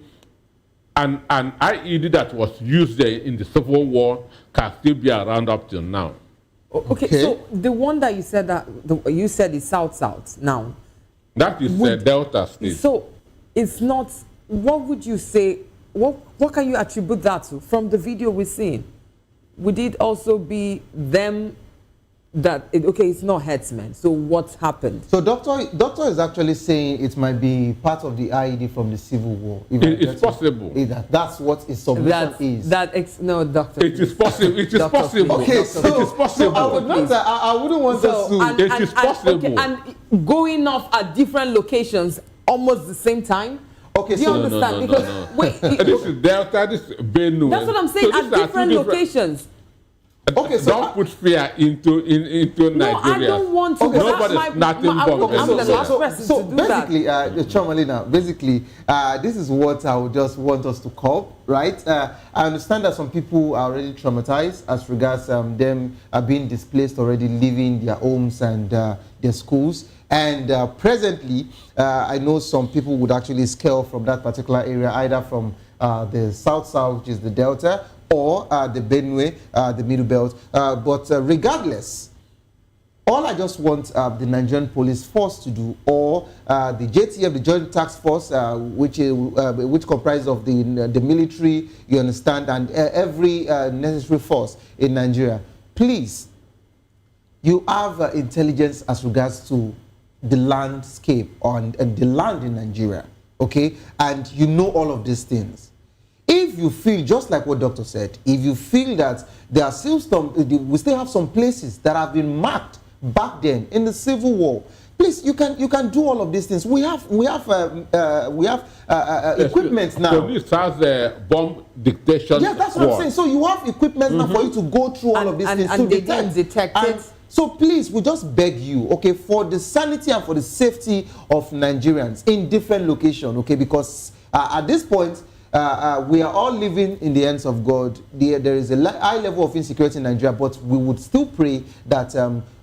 an IED that was used in the Civil War can still be around up till now. Okay. So the one that you said you said is South now. That is Delta State. So it's not. What would you say? What can you attribute that to from the video we're seeing? Would it also be them? It's not herdsmen. So what happened? So doctor is actually saying it might be part of the IED from the Civil War. It's possible. That's what his submission is. No, doctor. It is possible. It is possible. Okay, it is possible. I wouldn't want us to. It is possible. And going off at different locations almost the same time. Okay, do you understand? No. Wait, this is Delta. This is Benue. That's what I'm saying. So at different locations. Okay, so don't put fear into Nigeria. No, I don't want to. Okay, nobody's nothing bomb. I'm the last person so to do basically, Chomalina, this is what I would just want us to call, right? I understand that some people are already traumatized as regards them being displaced already, leaving their homes and their schools. And presently, I know some people would actually scale from that particular area, either from the south, which is the Delta, or the Benue, the Middle Belt. But regardless, all I just want the Nigerian Police Force to do, or the JTF, the Joint Task Force, which comprises of the military, you understand, and every necessary force in Nigeria, please, you have intelligence as regards to the landscape and the land in Nigeria, okay? And you know all of these things. If you feel, just like what Doctor said, if you feel that there are still we still have some places that have been marked back then in the Civil War, please, you can do all of these things. We have equipment now. Police has a bomb detection. Yeah, that's what I'm saying. So you have equipment now for you to go through all of these things and to they can detect it. So please, we just beg you, okay, for the sanity and for the safety of Nigerians in different locations, okay, because at this point, we are all living in the hands of God. There is a high level of insecurity in Nigeria, but we would still pray that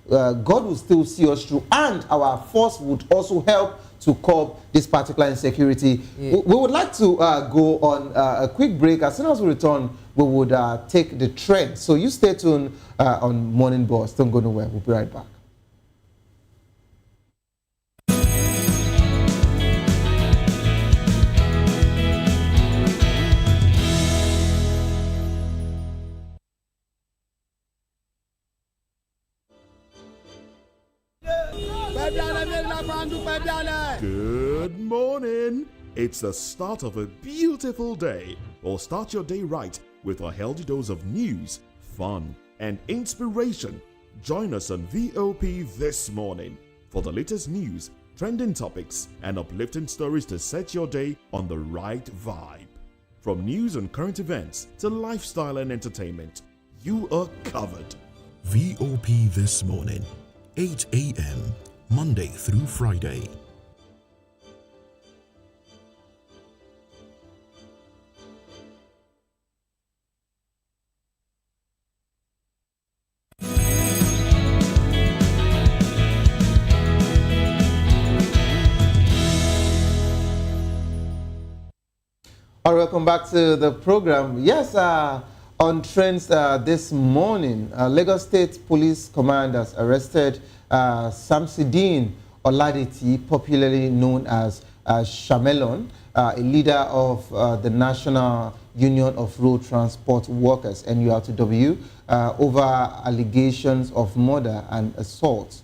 God will still see us through, and our force would also help to curb this particular insecurity. Yeah. We would like to go on a quick break. As soon as we return, we would take the trend. So you stay tuned on Morning Boss. Don't go nowhere. We'll be right back. Good morning. It's the start of a beautiful day. Or start your day right with a healthy dose of news, fun, and inspiration. Join us on VOP this morning for the latest news, trending topics, and uplifting stories to set your day on the right vibe. From news and current events to lifestyle and entertainment, you are covered. VOP this morning, 8 a.m., Monday through Friday. All right, welcome back to the program. Yes, on trends this morning, Lagos State Police Command has arrested Samsideen Oladiti, popularly known as Shamelon, a leader of the National Union of Road Transport Workers, NURTW, over allegations of murder and assault.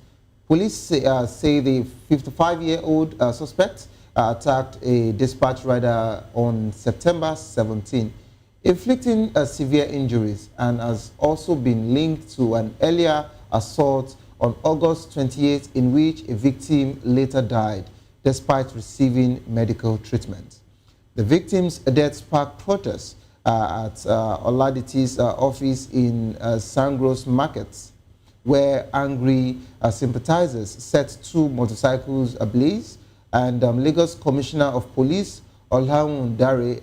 Police say the 55-year-old suspect attacked a dispatch rider on September 17, inflicting severe injuries, and has also been linked to an earlier assault on August 28, in which a victim later died despite receiving medical treatment. The victim's death sparked protests at Oladiti's office in Sangros Markets, where angry sympathizers set two motorcycles ablaze, and Lagos Commissioner of Police Olhawun Dare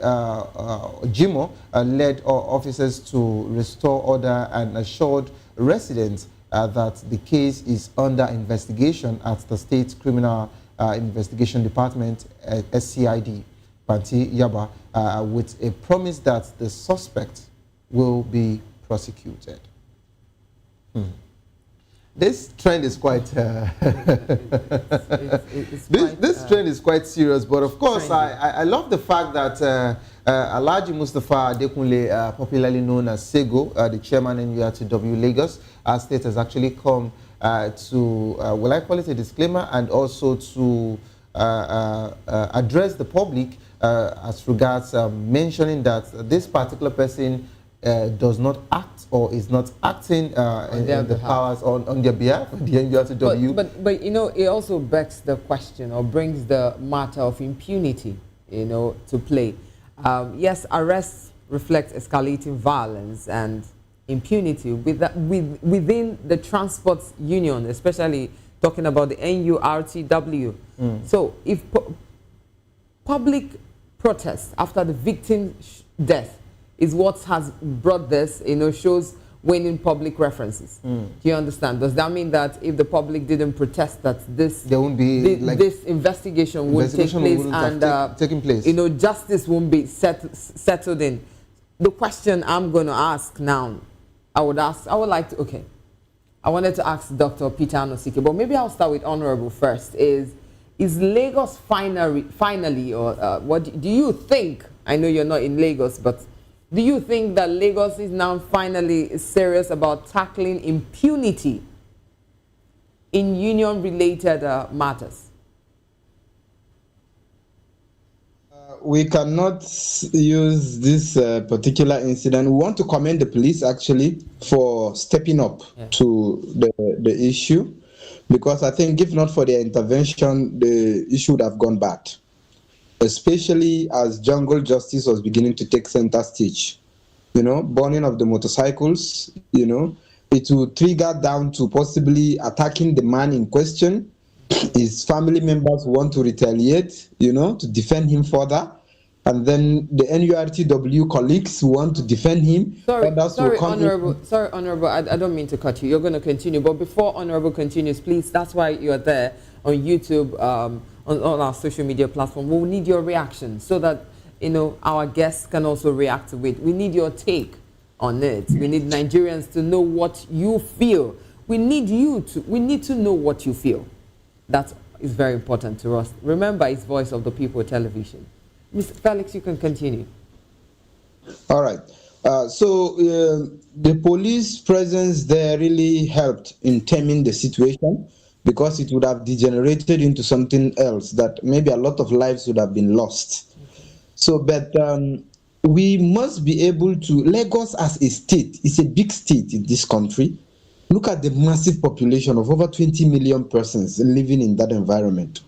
Jimo led officers to restore order and assured residents that the case is under investigation at the State Criminal Investigation Department, SCID, Panti Yaba, with a promise that the suspect will be prosecuted. This trend is quite this trend is quite serious, but of course I love the fact that Alhaji Mustafa Adekunle, popularly known as Sego, the chairman in NURTW Lagos State, has actually come to, will I call it a disclaimer, and also to address the public as regards mentioning that this particular person does not act or is not acting in the powers on their behalf, the NURTW. But you know, it also begs the question, or brings the matter of impunity, you know, to play. Yes, arrests reflect escalating violence and impunity within the transport union, especially talking about the NURTW. So if public protest after the victim's death is what has brought this, you know, shows winning public references. Do you understand? Does that mean that if the public didn't protest, that this there won't be this investigation won't take place, and taking place, you know, justice won't be settled in? The question I'm going to ask now, I wanted to ask Dr. Peter Anosike, but maybe I'll start with Honorable first. Is Lagos finally, or what do you think? I know you're not in Lagos, but do you think that Lagos is now finally serious about tackling impunity in union-related matters? We cannot use this particular incident. We want to commend the police actually for stepping up to the issue, because I think if not for their intervention, the issue would have gone bad, especially as jungle justice was beginning to take center stage. You know, burning of the motorcycles, you know, it will trigger down to possibly attacking the man in question. His family members want to retaliate, to defend him further. And then the NURTW colleagues who want to defend him. Sorry, Honorable, I don't mean to cut you. You're going to continue. But before Honorable continues, please, that's why you're there on YouTube, on all our social media platforms. We'll need your reaction so that, our guests can also react to it. We need your take on it. We need Nigerians to know what you feel. We need to know what you feel. That is very important to us. Remember, it's Voice of the People television. Mr. Felix, you can continue. All right. So the police presence there really helped in taming the situation, because it would have degenerated into something else that maybe a lot of lives would have been lost. So, but we must be able to, Lagos as a state, is a big state in this country. Look at the massive population of over 20 million persons living in that environment.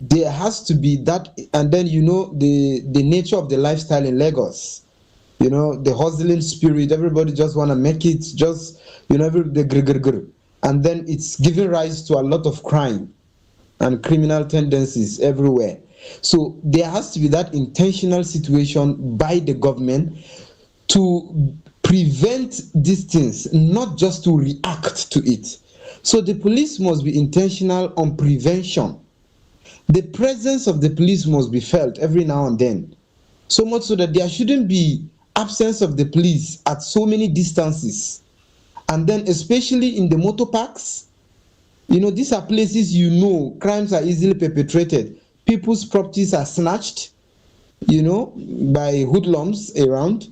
There has to be that, and then the nature of the lifestyle in Lagos, the hustling spirit. Everybody just want to make it, just and then it's giving rise to a lot of crime and criminal tendencies everywhere. So there has to be that intentional situation by the government to prevent these things, not just to react to it. So the police must be intentional on prevention. The presence of the police must be felt every now and then, so much so that there shouldn't be absence of the police at so many distances. And then especially in the motor parks, these are places crimes are easily perpetrated. People's properties are snatched, by hoodlums around.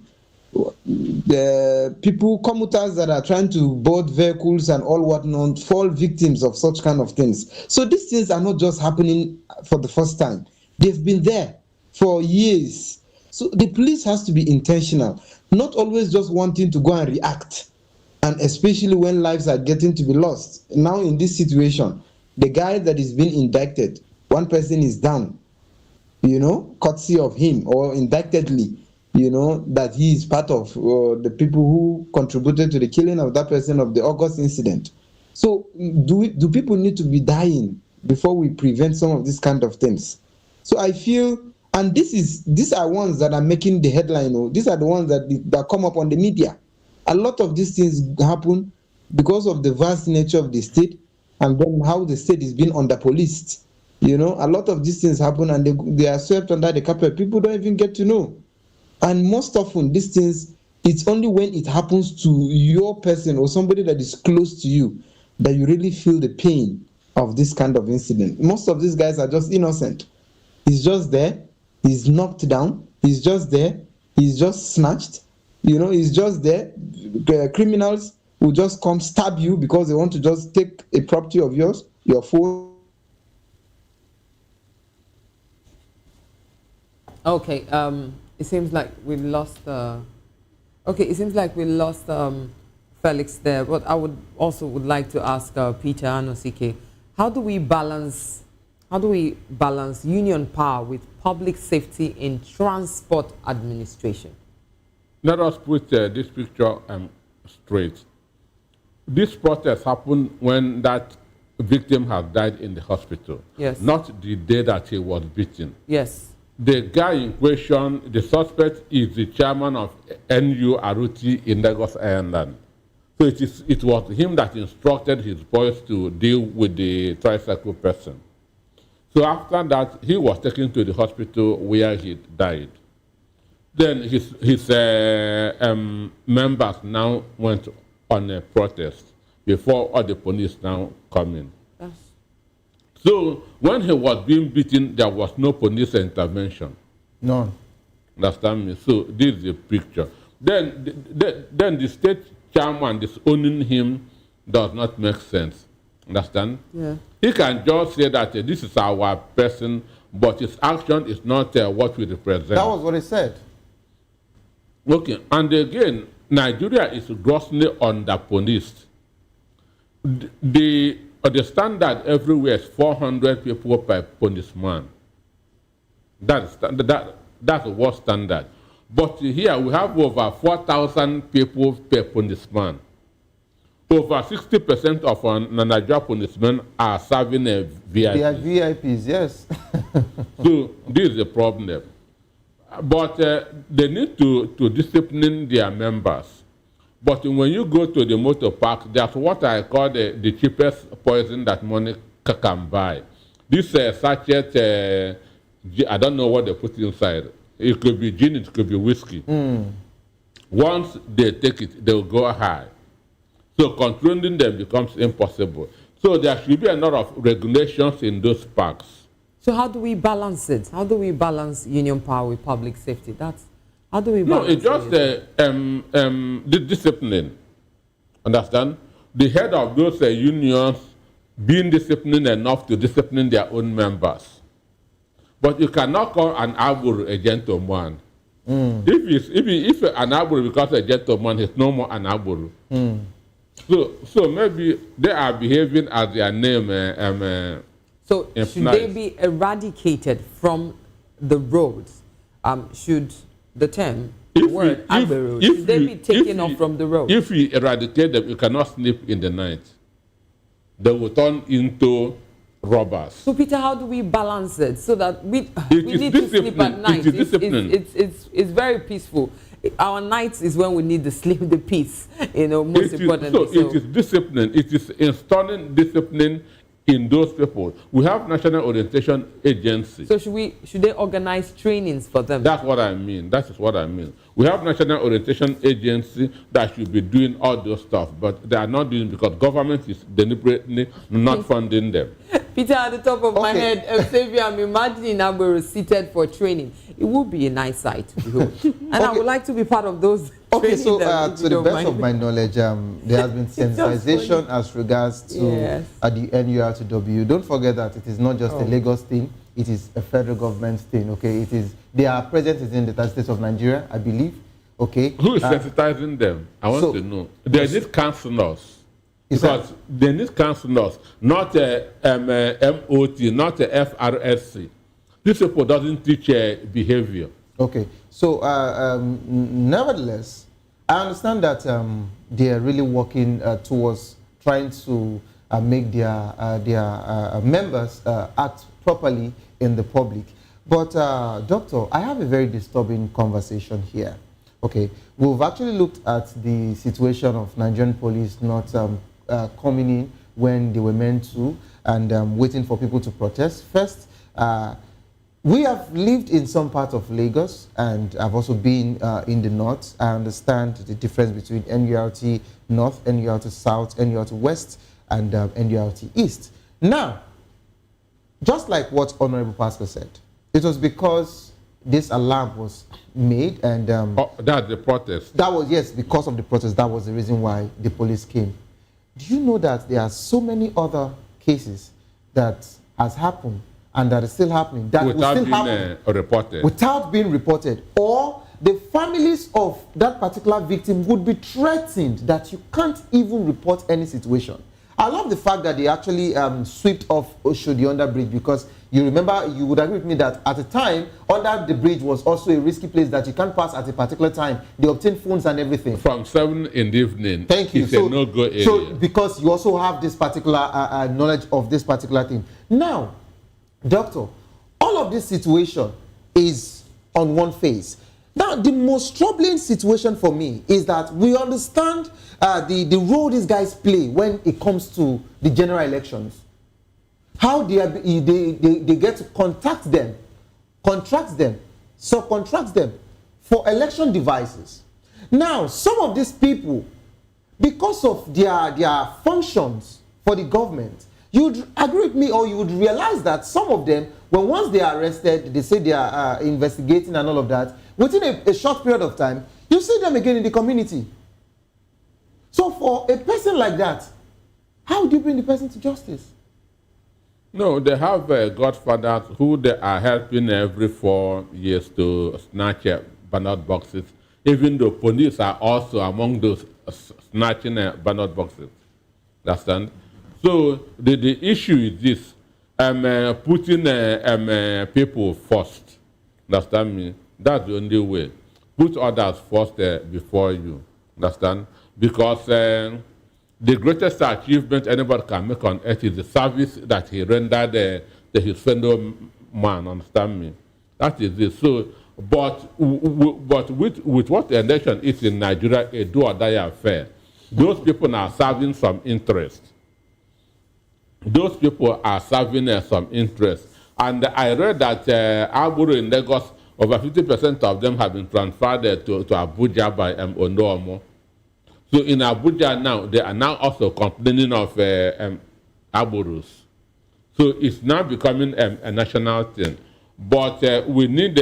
The people, commuters that are trying to board vehicles and all whatnot, fall victims of such kind of things. So these things are not just happening for the first time. They've been there for years. So the police has to be intentional, not always just wanting to go and react, and especially when lives are getting to be lost. Now in this situation, the guy that is being indicted, one person is down, courtesy of him, or indictedly, that he is part of the people who contributed to the killing of that person of the August incident. So do people need to be dying before we prevent some of these kind of things? So I feel, and these are ones that are making the headline. These are the ones that come up on the media. A lot of these things happen because of the vast nature of the state, and then how the state is being under-policed. A lot of these things happen and they are swept under the carpet. People don't even get to know. And most often, these things, it's only when it happens to your person or somebody that is close to you that you really feel the pain of this kind of incident. Most of these guys are just innocent. He's just there. He's knocked down. He's just there. He's just snatched. He's just there. The criminals will just come stab you because they want to just take a property of yours, your phone. Okay. It seems like we lost. Felix there. But I would like to ask Peter Anosike, how do we balance union power with public safety in transport administration? Let us put this picture straight. This protest happened when that victim had died in the hospital. Yes. Not the day that he was beaten. Yes. The guy in question, the suspect, is the chairman of NURTW in Lagos Island. So it was him that instructed his boys to deal with the tricycle person. So after that, he was taken to the hospital where he died. Then his members now went on a protest before all the police now come in. Yes. So when he was being beaten, there was no police intervention. None. Understand me? So this is the picture. Then the state chairman disowning him does not make sense. Understand? Yeah. He can just say that this is our person, but his action is not what we represent. That was what he said. Okay, and again, Nigeria is grossly under-policed. The standard everywhere is 400 people per policeman. That's the worst standard. But here we have over 4,000 people per policeman. over 60% of Nigerian policemen are serving a VIP. They are VIPs, yes. So this is a problem. But they need to discipline their members. But when you go to the motor park, that's what I call the cheapest poison that money can buy. This sachet, I don't know what they put inside. It could be gin, it could be whiskey. Once they take it, they'll go high. So controlling them becomes impossible. So there should be a lot of regulations in those parks. So how do we balance it? How do we balance union power with public safety? How do we balance it? No, it's just the discipline. Understand? The head of those unions being disciplined enough to discipline their own members. But you cannot call an arbor a gentleman. If an arbor becomes a gentleman, he's no more an arbor. So maybe they are behaving as their name so should they be eradicated from the roads? Should the term, word, should they be taken off from the road? If you eradicate them, you cannot sleep in the night. They will turn into robbers. So Peter, how do we balance it so that we need to sleep at night? It's very peaceful. Our nights is when we need the sleep, the peace, most importantly. So it is discipline. It is installing discipline in those people. We have National Orientation Agency. So should they organize trainings for them? That's what I mean. That is what I mean. We have National Orientation Agency that should be doing all those stuff, but they are not doing it because government is deliberately not funding them. Peter, at the top of my head, Xavier, I'm imagining Agbero seated for training. It would be a nice sight to behold. And I would like to be part of those. Okay, so to the best of my knowledge, there has been sensitization as regards to the NURTW. Don't forget that it is not just a Lagos thing; it is a federal government thing. Okay, it is. Their presence is in the states of Nigeria, I believe. Okay, who is sensitizing them? I want to know. They need counselors. Because they need counselors, not MOT, not FRSC. These people doesn't teach behavior. Okay, so nevertheless, I understand that they are really working towards trying to make their members act properly in the public. But Doctor, I have a very disturbing conversation here. Okay, we've actually looked at the situation of Nigerian police not coming in when they were meant to and waiting for people to protest. First, we have lived in some part of Lagos and I've also been in the north. I understand the difference between NURT North, NURT South, NURT West, and NURT East. Now, just like what Honorable Pastor said, it was because this alarm was made and... that's the protest. That was, yes, because of the protest. That was the reason why the police came. Do you know that there are so many other cases that has happened and that is still happening that without will still happen reported. Without being reported, or the families of that particular victim would be threatened that you can't even report any situation. I love the fact that they actually swept off Oshodi under bridge, because you remember, you would agree with me that at the time, under the bridge was also a risky place that you can't pass at a particular time. They obtained phones and everything. From 7 in the evening. Thank you. It's a no-go area. So because you also have this particular knowledge of this particular thing. Now, Doctor, all of this situation is on one phase. Now, the most troubling situation for me is that we understand the role these guys play when it comes to the general elections. How they get to contact them, contract them, subcontract them for election devices. Now, some of these people, because of their functions for the government, you would agree with me, or you would realize that some of them, when once they are arrested, they say they are investigating and all of that, within a short period of time, you see them again in the community. So for a person like that, how do you bring the person to justice? No, they have godfathers who they are helping every 4 years to snatch ballot boxes, even though police are also among those snatching ballot boxes. Understand? So the issue is this, putting people first. Understand me? That's the only way. Put others first before you. Understand? Because the greatest achievement anybody can make on earth is the service that he rendered to his fellow man, understand me? That is it. So, but with what the election is in Nigeria, a do or die affair, those people are serving some interest. Those people are serving some interest. And I read that Aburu in Lagos, over 50% of them have been transferred to Abuja by Onomo. So in Abuja now, they are now also complaining of Aburus. So it's now becoming a national thing. But we need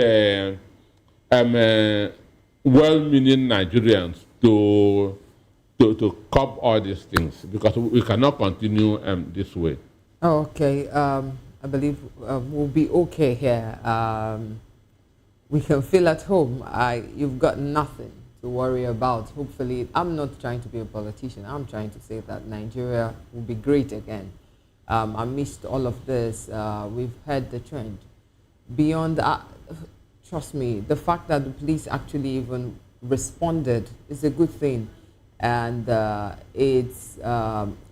well-meaning Nigerians to curb all these things, because we cannot continue this way. Okay, I believe we'll be okay here. We can feel at home. You've got nothing to worry about. Hopefully, I'm not trying to be a politician. I'm trying to say that Nigeria will be great again. Amidst all of this, we've heard the trend. Beyond that, trust me, the fact that the police actually even responded is a good thing, and it's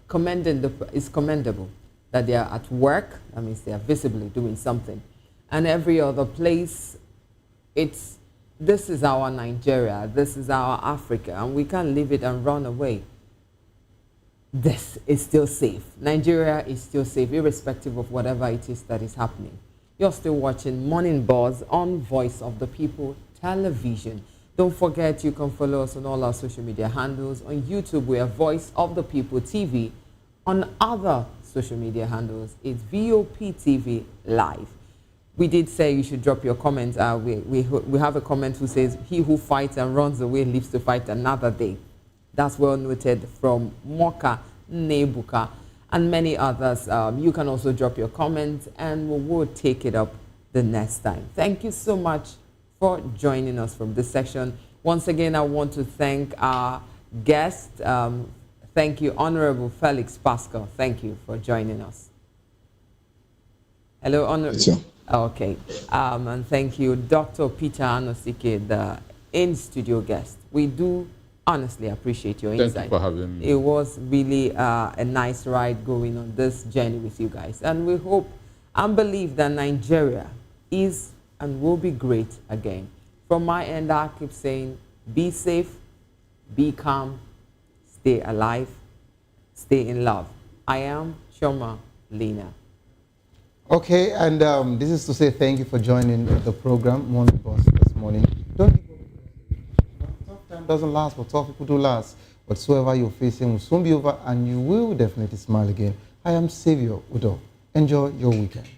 commendable that they are at work. That means they are visibly doing something. And every other place, this is our Nigeria, this is our Africa, and we can't leave it and run away. This is still safe. Nigeria is still safe, irrespective of whatever it is that is happening. You're still watching Morning Buzz on Voice of the People Television. Don't forget, you can follow us on all our social media handles. On YouTube, we are Voice of the People TV. On other social media handles, it's VOP TV Live. We did say you should drop your comments. We have a comment who says, "He who fights and runs away lives to fight another day." That's well noted from Moka Nebuka and many others. You can also drop your comments and we will take it up the next time. Thank you so much for joining us from this section. Once again, I want to thank our guest. Thank you, Honorable Felix Pascal. Thank you for joining us. Hello, Honorable. Okay. And thank you, Dr. Peter Anosike, the in-studio guest. We do honestly appreciate your insight. Thank you for having me. It was really a nice ride going on this journey with you guys. And we hope and believe that Nigeria is and will be great again. From my end, I keep saying, be safe, be calm, stay alive, stay in love. I am Choma Lena. Okay, and this is to say thank you for joining the program, Morning Boss, this morning. Don't give up. Tough time doesn't last, but tough people do last. Whatsoever you're facing will soon be over, and you will definitely smile again. I am Savior Udo. Enjoy your weekend.